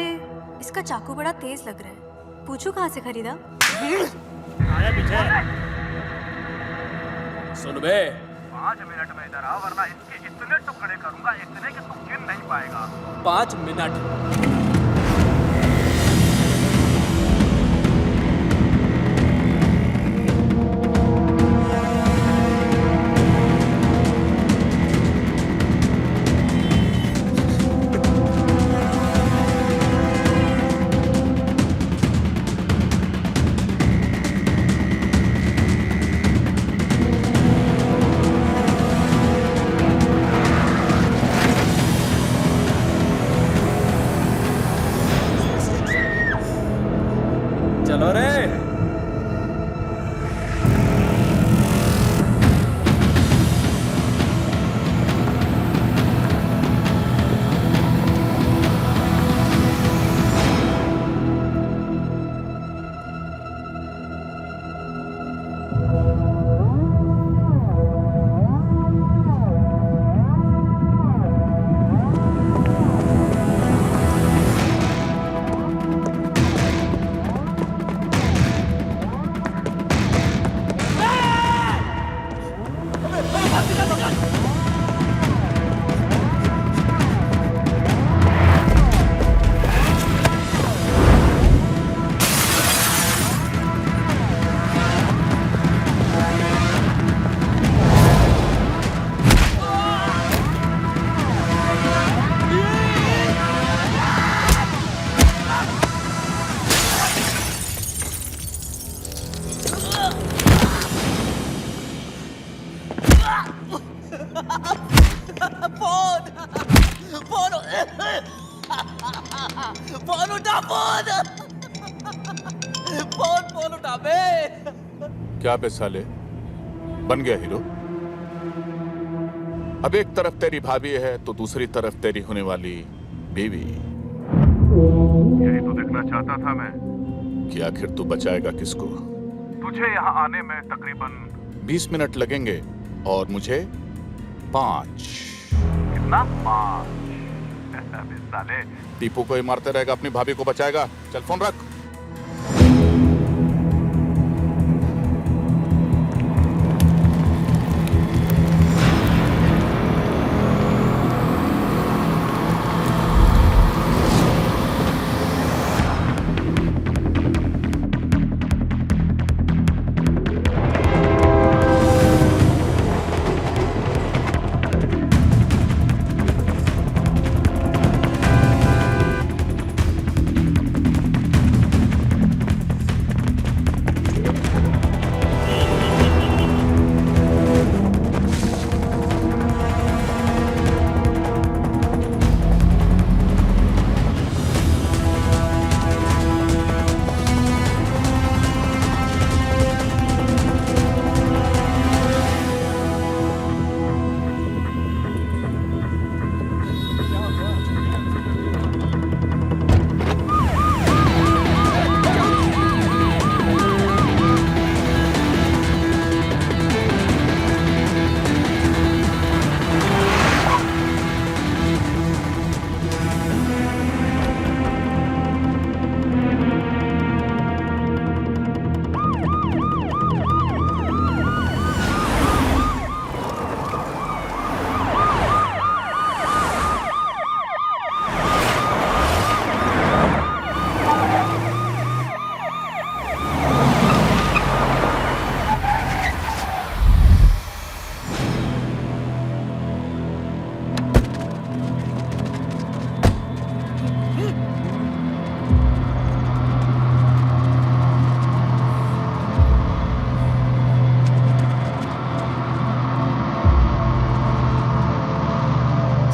इसका चाकू बड़ा तेज लग रहा है। पूछो कहाँ से खरीदा? आया पीछे। सुन बे, 5 मिनट में इधर आओ वरना इसके इतने टुकड़े करूंगा, इतने कि तू गिन नहीं पाएगा। 5 मिनट। चलो रे। फोन उठा, फोन उठा बे। क्या बे साले, बन गया हीरो? अब एक तरफ तेरी भाभी है तो दूसरी तरफ तेरी होने वाली बीवी। यही तो देखना चाहता था मैं कि आखिर तू बचाएगा किसको। तुझे यहाँ आने में तकरीबन 20 मिनट लगेंगे और मुझे 5। कितना? 5। अबे साले टीपू को ही मारते रहेगा, अपनी भाभी को बचाएगा। चल फोन रख।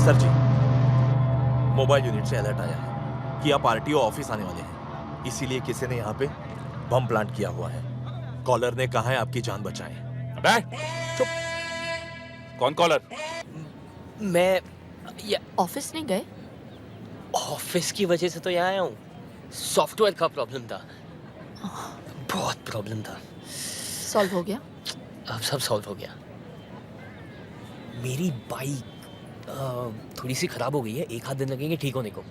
सर जी, मोबाइल यूनिट से अलर्ट आया है कि आप आरटीओ ऑफिस आने वाले हैं, इसीलिए किसी ने यहाँ पे बम प्लांट किया हुआ है। कॉलर ने कहा है आपकी जान बचाएं। अबे चुप। कौन कॉलर? मैं ऑफिस नहीं गए? ऑफिस की वजह से तो यहाँ आया हूँ। सॉफ्टवेयर का प्रॉब्लम था, बहुत प्रॉब्लम था। सॉल्व हो गया? अब सब सॉल्व हो गया। मेरी बाइक थोड़ी सी खराब हो गई है, 1 आध दिन लगेंगे ठीक होने को।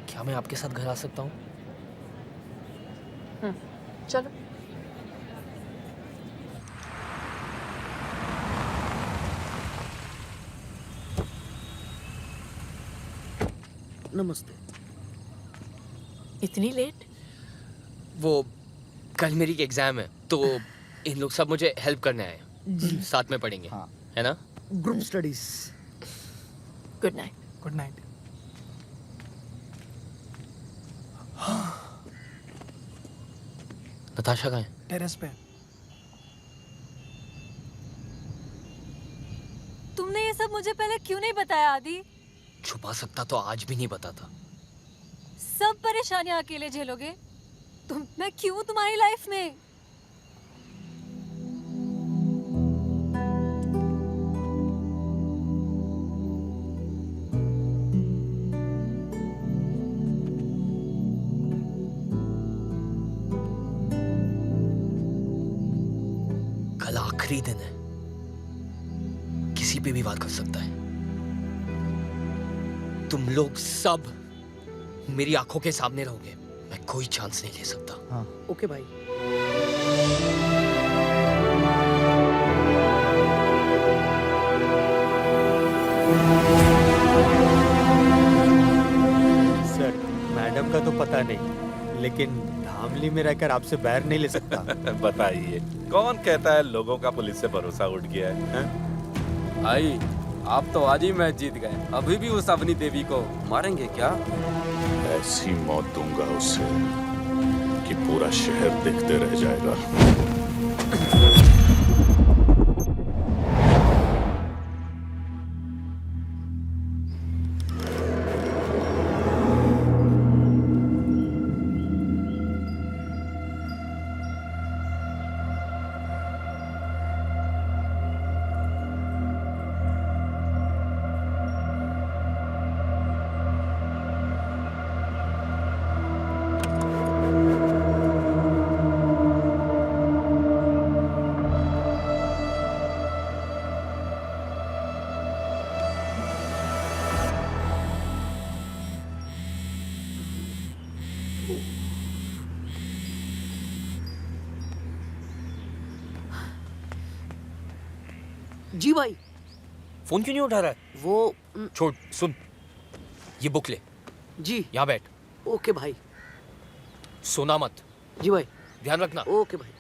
क्या मैं आपके साथ घर आ सकता हूँ? चलो। नमस्ते। इतनी लेट? वो कल मेरी एग्जाम है तो इन लोग सब मुझे हेल्प करने आए हैं। साथ में पढ़ेंगे, है ना? Group studies. Good night. Good night. Natasha कहाँ है? टेरेस पे। तुमने ये सब मुझे पहले क्यों नहीं बताया आदि? छुपा सकता तो आज भी नहीं बताता। सब परेशानियां अकेले झेलोगे? मैं क्यों तुम्हारी लाइफ में? कल आखिरी दिन है, किसी पे भी बात कर सकता है। तुम लोग सब मेरी आंखों के सामने रहोगे, मैं कोई चांस नहीं ले सकता। हाँ ओके भाई। सर, मैडम का तो पता नहीं, लेकिन धामली में रहकर आपसे बैर नहीं ले सकता। बताइए, कौन कहता है लोगों का पुलिस से भरोसा उठ गया है? भाई, आप तो आज ही मैच जीत गए, अभी भी उस अवनी देवी को मारेंगे क्या? ऐसी मौत दूंगा उसे कि पूरा शहर देखते रह जाएगा। जी भाई। फोन क्यों नहीं उठा रहा है? वो छोड़, सुन, ये बुक ले। जी। यहाँ बैठ। ओके भाई। सोना मत। जी भाई। ध्यान रखना। ओके भाई।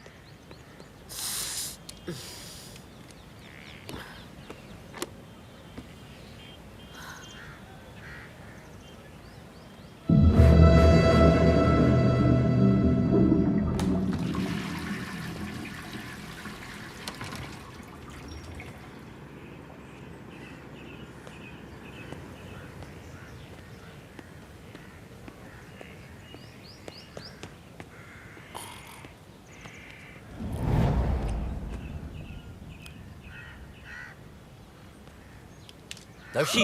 दर्शी,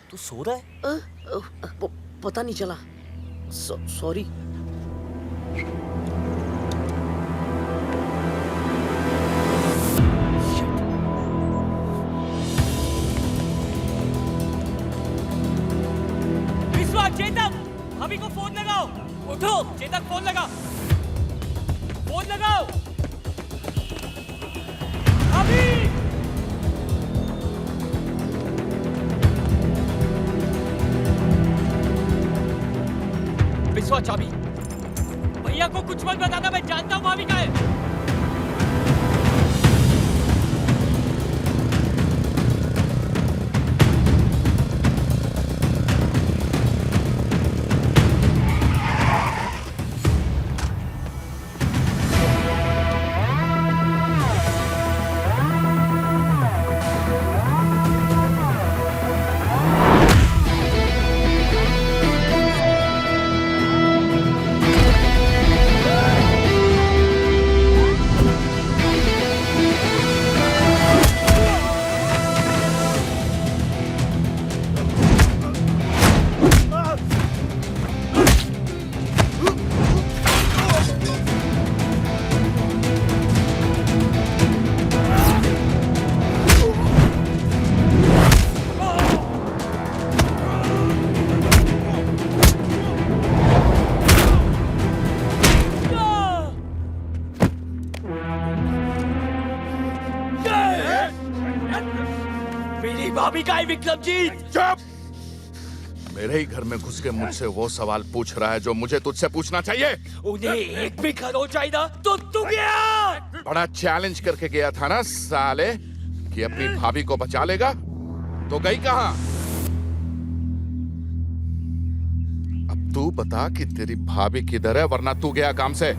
तू सो रहा है? पता नहीं चला। सॉरी। विश्वा, चेतक, भाभी को फोन लगाओ। उठो, चेतक, फोन लगा। फोन लगाओ। भाभी। विश्वा, चाबी। भैया को कुछ मत बताना, मैं जानता हूँ भाभी का है। भाभी का है विक्रमजीत। चुप! मेरे ही घर में घुस के मुझसे वो सवाल पूछ रहा है जो मुझे तुझसे पूछना चाहिए। उन्हें एक भी खरोच चाहिए तो तू गया। बड़ा चैलेंज करके गया था ना साले कि अपनी भाभी को बचा लेगा, तो गई कहां? अब तू बता कि तेरी भाभी किधर है, वरना तू गया काम से।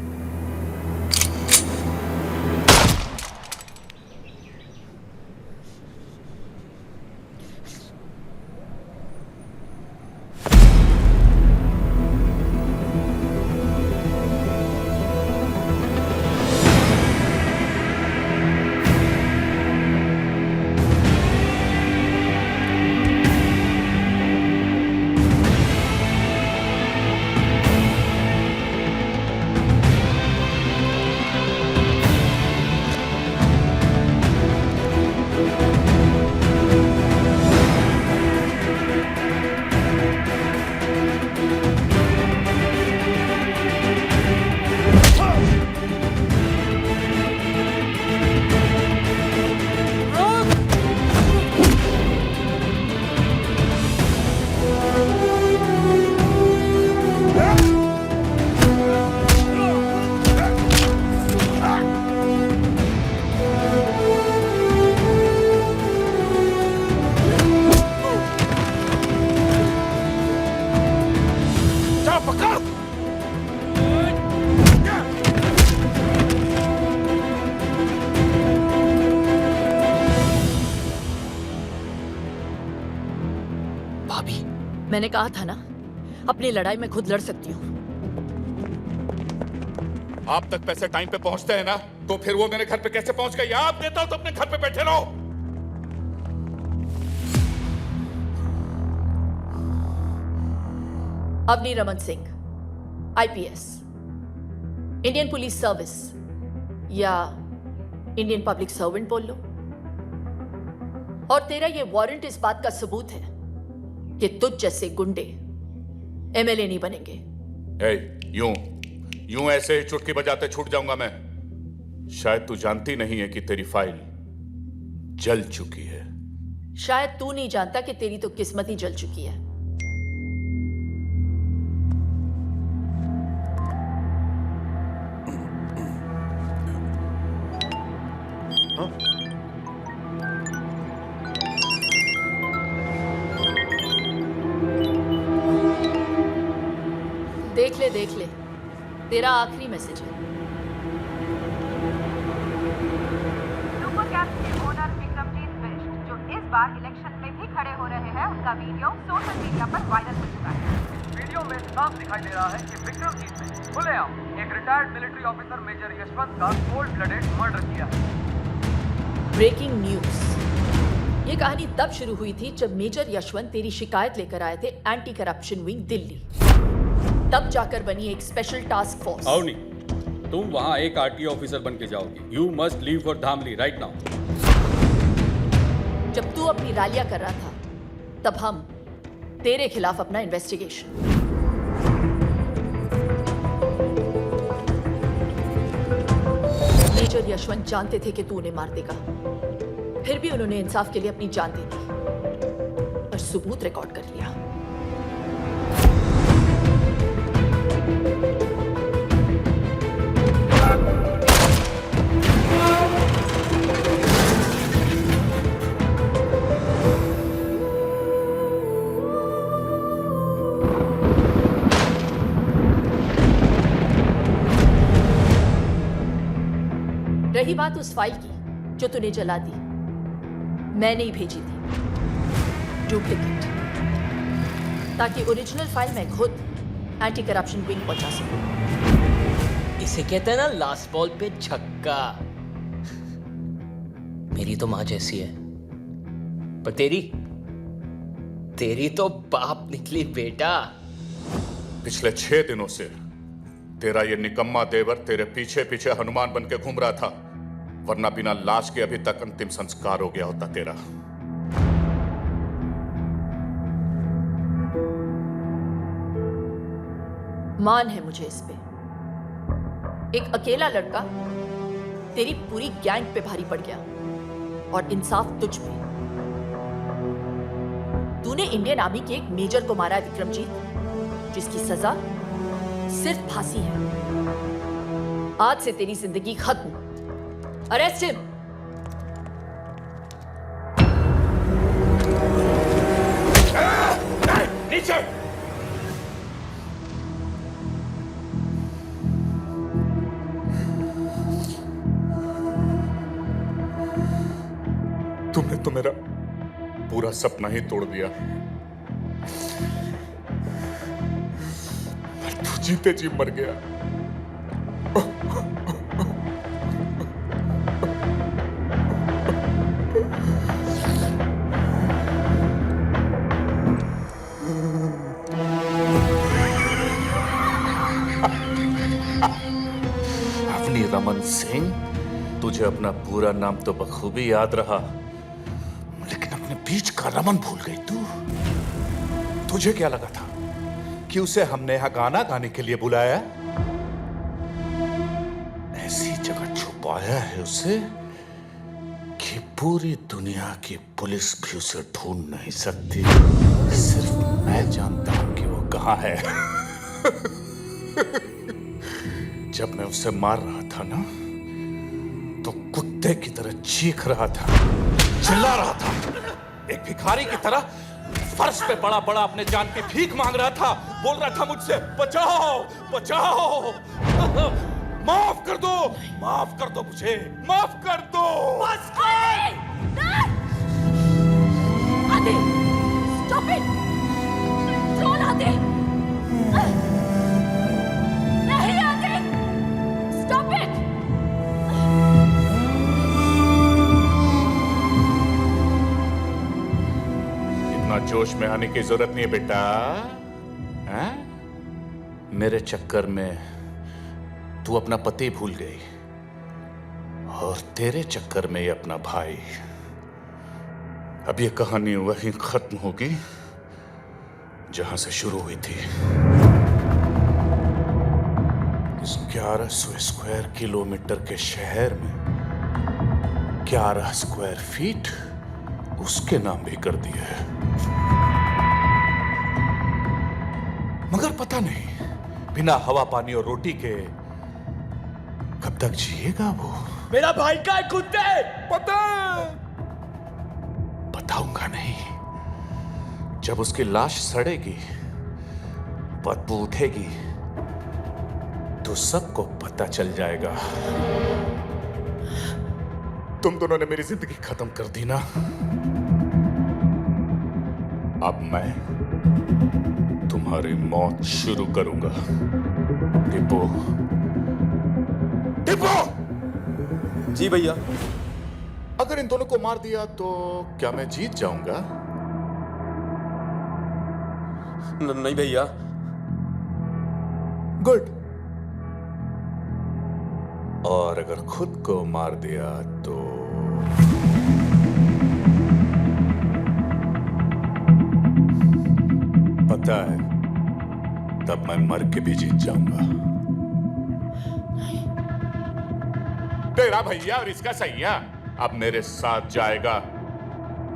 मैंने कहा था ना, अपनी लड़ाई में खुद लड़ सकती हूँ। आप तक पैसे टाइम पे पहुंचते हैं ना, तो फिर वो मेरे घर पे कैसे पहुंच गए? आप देता हूं तो अपने घर पे बैठे रहो। Avani Raman Singh, IPS, Indian police service या इंडियन पब्लिक सर्वेंट बोल लो। और तेरा ये वारंट इस बात का सबूत है कि तुझ जैसे गुंडे एमएलए नहीं बनेंगे। यूं यूं ऐसे ही चुटकी बजाते छूट जाऊंगा मैं? शायद तू जानती नहीं है कि तेरी फाइल जल चुकी है। शायद तू नहीं जानता कि तेरी तो किस्मत ही जल चुकी है। देख ले तेरा आखिरी मैसेज है। सुपर कैप्स के ओनर विक्रमजीत बिष्ट, जो इस बार इलेक्शन में भी खड़े हो रहे हैं, उनका वीडियो सोशल मीडिया पर वायरल हो चुका है। वीडियो में साफ दिखाई दे रहा है कि विक्रमजीत ने खुलेआम एक retired military officer major Yashwant का कोल्ड ब्लडेड मर्डर किया है। Breaking news. ये कहानी तब शुरू हुई थी जब मेजर यशवंत तेरी शिकायत लेकर आए थे एंटी करप्शन विंग दिल्ली। तब जाकर बनी एक स्पेशल टास्क फोर्स। अवनी, तुम वहां एक आरटीओ ऑफिसर बन के जाओगी। You must leave for Dhamli right now. जब तू अपनी रैलियां कर रहा था तब हम तेरे खिलाफ अपना इन्वेस्टिगेशन। मेजर यशवंत जानते थे कि तू उन्हें मार देगा, फिर भी उन्होंने इंसाफ के लिए अपनी जान दे दी और सबूत रिकॉर्ड कर लिया। रही बात उस फाइल की जो तूने जला दी, मैंने ही भेजी थी डुप्लीकेट, ताकि ओरिजिनल फाइल मैं खुद एंटी करप्शन विंग पहुंचा सकूं। इसे कहते हैं ना लास्ट बॉल पे छक्का। मेरी तो मां जैसी है, पर तेरी तो बाप निकली बेटा। पिछले 6 दिनों से तेरा ये निकम्मा देवर तेरे पीछे पीछे हनुमान बन के घूम रहा था, वरना बिना लाश के अभी तक अंतिम संस्कार हो गया होता तेरा। मान है मुझे इस पे। एक अकेला लड़का तेरी पूरी गैंग पे भारी पड़ गया और इंसाफ तुझ पे। तूने इंडियन आर्मी के एक मेजर को मारा है विक्रमजीत, जिसकी सजा सिर्फ फांसी है। आज से तेरी जिंदगी खत्म। Arrest him. नीचे। तुमने तो मेरा पूरा सपना ही तोड़ दिया। तू जीते जी मर गया। अवनी रमन सिंह, तुझे अपना पूरा नाम तो बखूबी याद रहा, लेकिन अपने बीच का रमन भूल गई तू। तुझे क्या लगा था कि उसे हमने यहां गाना गाने के लिए बुलाया? ऐसी जगह छुपाया है उसे कि पूरी दुनिया की पुलिस भी उसे ढूंढ नहीं सकती। सिर्फ मैं जानता हूं कि वो कहां है। जब मैं उसे मार रहा था ना, तो कुत्ते की तरह चीख रहा था, चिल्ला रहा था, एक भिखारी की तरह फर्श पे बड़ा बड़ा अपने जान की भीख मांग रहा था, बोल रहा था मुझसे बचाओ बचाओ, माफ कर दो मुझे, माफ कर दो। आदि, stop it! Don't आदि! नहीं आदि! Stop it! इतना जोश में आने की जरूरत नहीं है बेटा। हैं? मेरे चक्कर में तू अपना पति भूल गई, और तेरे चक्कर में ये अपना भाई। अब ये कहानी वहीं खत्म होगी जहां से शुरू हुई थी। 1100 स्क्वायर किलोमीटर के शहर में 11 स्क्वायर फीट उसके नाम भी कर दिए है। मगर पता नहीं बिना हवा पानी और रोटी के कब तक जिएगा वो। मेरा भाई का है कुत्ते। बताऊंगा नहीं। जब उसकी लाश सड़ेगी, बदबू उठेगी, तो सबको पता चल जाएगा। तुम दोनों ने मेरी जिंदगी खत्म कर दी ना। अब मैं तुम्हारी मौत शुरू करूंगा। टिप्पो, टिप्पो! जी भैया। अगर इन दोनों को मार दिया तो क्या मैं जीत जाऊंगा? नहीं भैया। गुड। और अगर खुद को मार दिया तो पता है, तब मैं मर के भी जीत जाऊंगा। तेरा भैया और इसका सैया अब मेरे साथ जाएगा।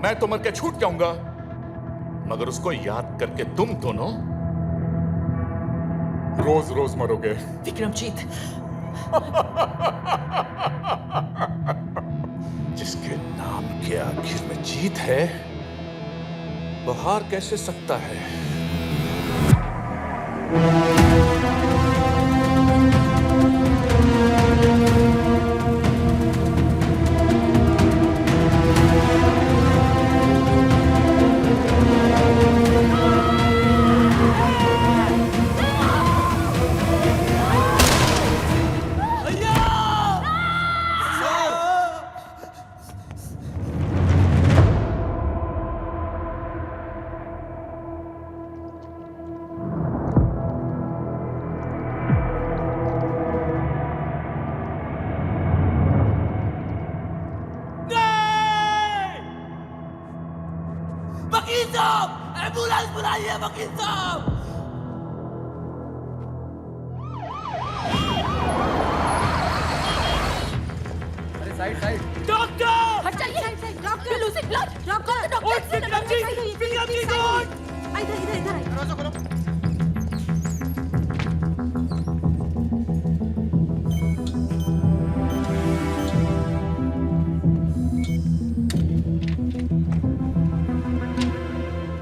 मैं तो मर के छूट जाऊंगा, मगर उसको याद करके तुम दोनों रोज रोज मरोगे। विक्रमजीत, जिसके नाम के आखिर में जीत है, वो हार कैसे सकता है? वकील साहब, एम्बुलेंस बुलाइए वकील साहब। अरे साइड। डॉक्टर! हट जाइए। Doctor, losing blood. Doctor, Vikramjit, इधर दरवाजा खोलो।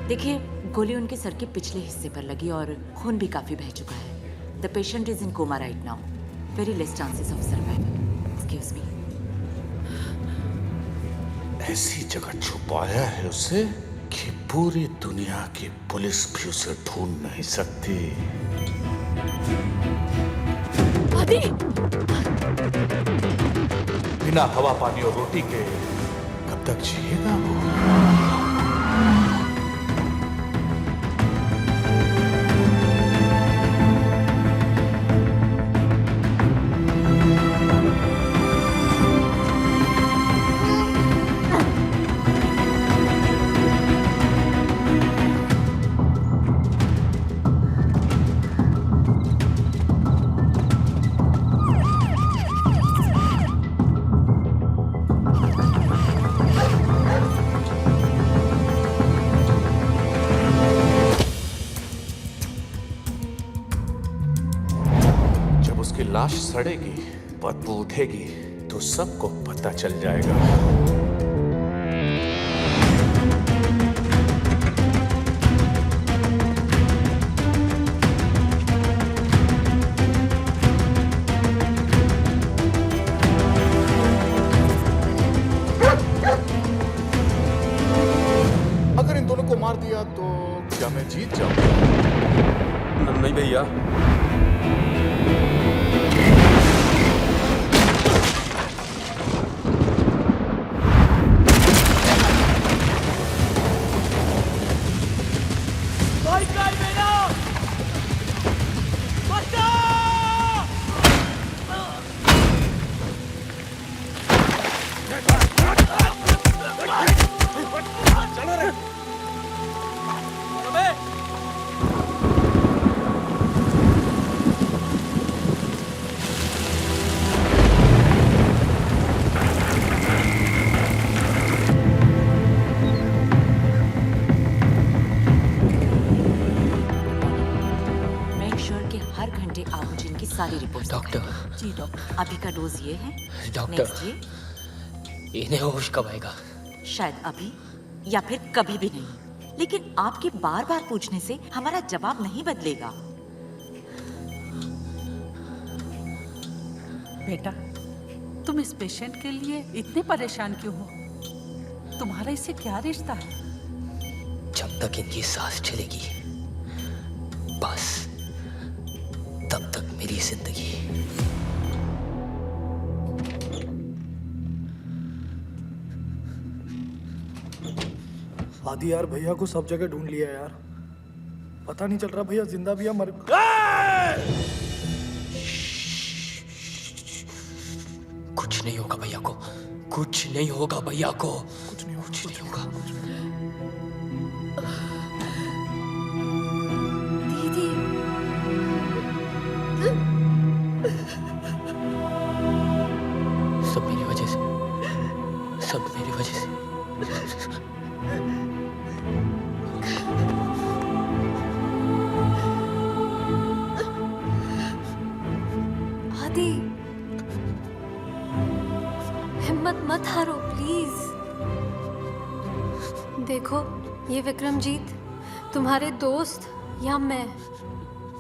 देखिए, गोली उनके सर के पिछले हिस्से पर लगी और खून भी काफी बह चुका है। The patient is in coma right now. Very less chances of survival. Excuse me. ऐसी जगह छुपाया है उसे कि पूरी दुनिया की पुलिस भी उसे ढूंढ नहीं सकती। आदि! बिना हवा पानी और रोटी के कब तक जिएगा वो? लाश सड़ेगी, बदबू उठेगी, तो सबको पता चल जाएगा। अगर इन दोनों को मार दिया तो क्या मैं जीत जाऊंगा? नहीं भैया। मेरे आबूजी की सारी रिपोर्ट्स डॉक्टर। जी डॉक्टर। अभी का डोज ये है। डॉक्टर। नेक्स्ट ये। इन्हें होश कब आएगा? शायद अभी या फिर कभी भी नहीं, लेकिन आपके बार बार पूछने से हमारा जवाब नहीं बदलेगा। बेटा, तुम इस पेशेंट के लिए इतने परेशान क्यों हो? तुम्हारा इससे क्या रिश्ता है? जब तक इनकी सांस चलेगी बस तब तक मेरी जिंदगी। आदि यार, भैया को सब जगह ढूंढ लिया यार, पता नहीं चल रहा भैया जिंदा भी या मर। कुछ नहीं होगा भैया को, कुछ नहीं होगा भैया को, कुछ नहीं होगा। दीदी, सब मेरी वजह से, सब मेरी वजह से। आदि, हिम्मत मत हारो प्लीज। देखो, ये विक्रमजीत, तुम्हारे दोस्त या मैं,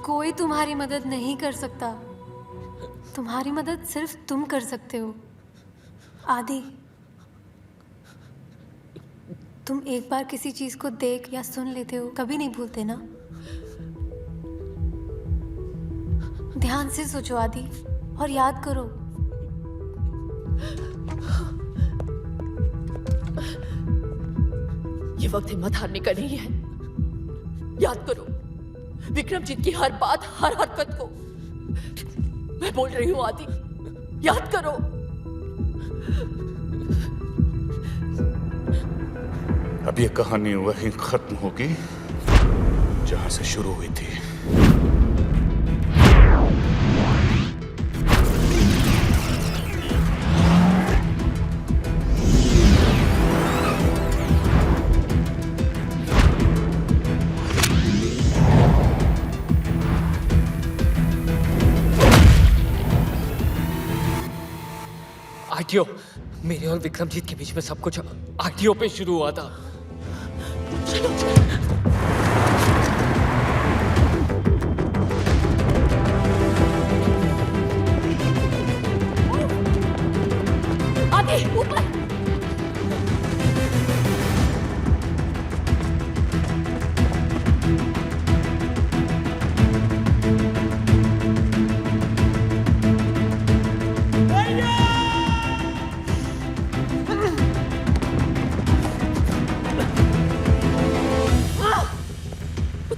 कोई तुम्हारी मदद नहीं कर सकता। तुम्हारी मदद सिर्फ तुम कर सकते हो। आदि, तुम एक बार किसी चीज को देख या सुन लेते हो, कभी नहीं भूलते ना? ध्यान से सोचो आदि, और याद करो। ये वक्त हिम्मत हारने का नहीं है। याद करो विक्रमजीत की हर बात, हर हरकत को। मैं बोल रही हूँ आदि, याद करो। अब ये कहानी वहीं खत्म होगी जहां से शुरू हुई थी। आरटीओ, मेरे और विक्रमजीत के बीच में सब कुछ आरटीओ पे शुरू हुआ था। आदि, ऊपर।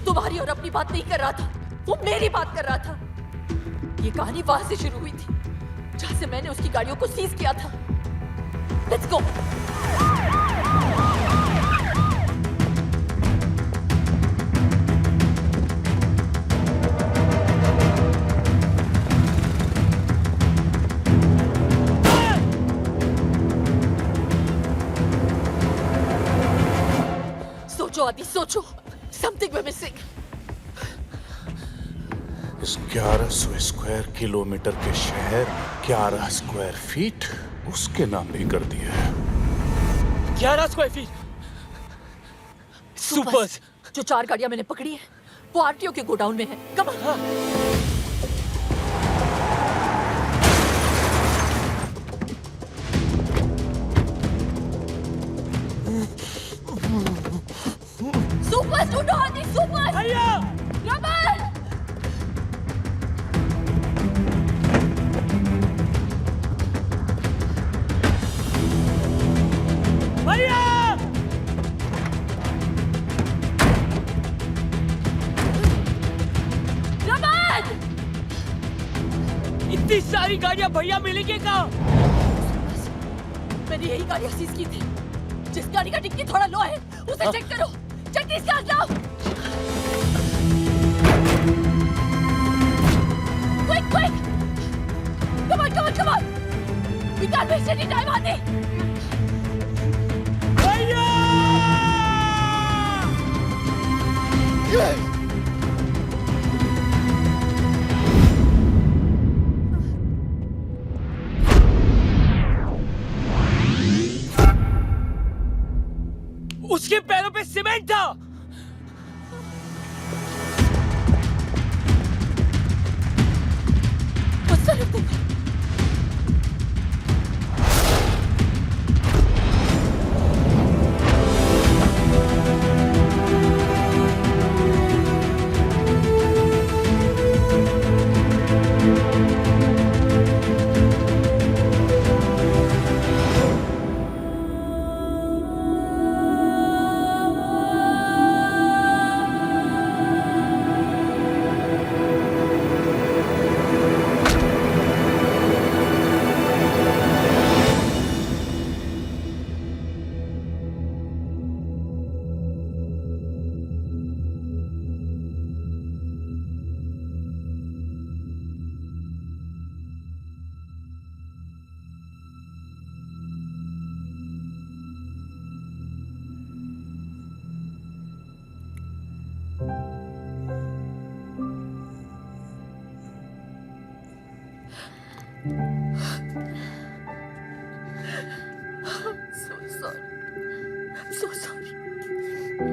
तुम्हारी और अपनी बात नहीं कर रहा था, वो मेरी बात कर रहा था। ये कहानी वहां से शुरू हुई थी जहां से मैंने उसकी गाड़ियों को सीज किया था। Let's go. सोचो आदि, सोचो। Something we're missing. इस 1100 स्क्वायर किलोमीटर के शहर 11 स्क्वायर फीट उसके नाम भी कर दिया है। 11 स्क्वायर फीट सुपर्स। जो 4 गाड़ियां मैंने पकड़ी है वो आरटीओ के गोडाउन में है। Come on. सुपर ढूंढो आदि, सुपर। भैया, रमन। भैया, रमन। इतनी सारी गाड़ियां भैया मिलेंगे कहाँ? मैंने यही गाड़ियां सीज की थी। जिस गाड़ी का डिक्की थोड़ा लो है उसे चेक करो। जल्दी इसका लाओ। Quick, quick! Come on, come on, come on! We can't waste any time, Adi! भैया! एक्सपेरिमेंट था। गुस्सा रख दे।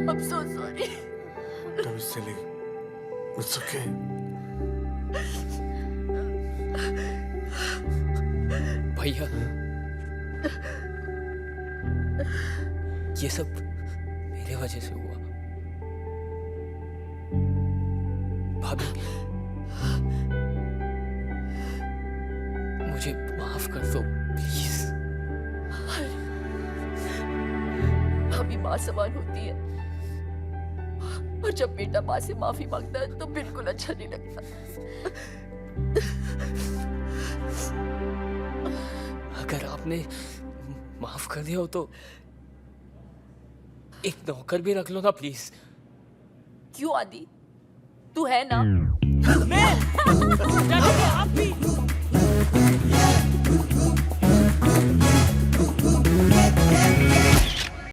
I'm so sorry. Don't be silly. It's okay. भैया, ये सब मेरे वजह से हुआ। भाभी, मुझे माफ कर दो प्लीज। भाभी माँ समान होती है, और जब बेटा माँ से माफी मांगता है तो बिल्कुल अच्छा नहीं लगता। अगर आपने माफ कर दिया हो तो एक नौकर भी रख लो ना प्लीज। क्यों आदि, तू है ना? मैं? आप भी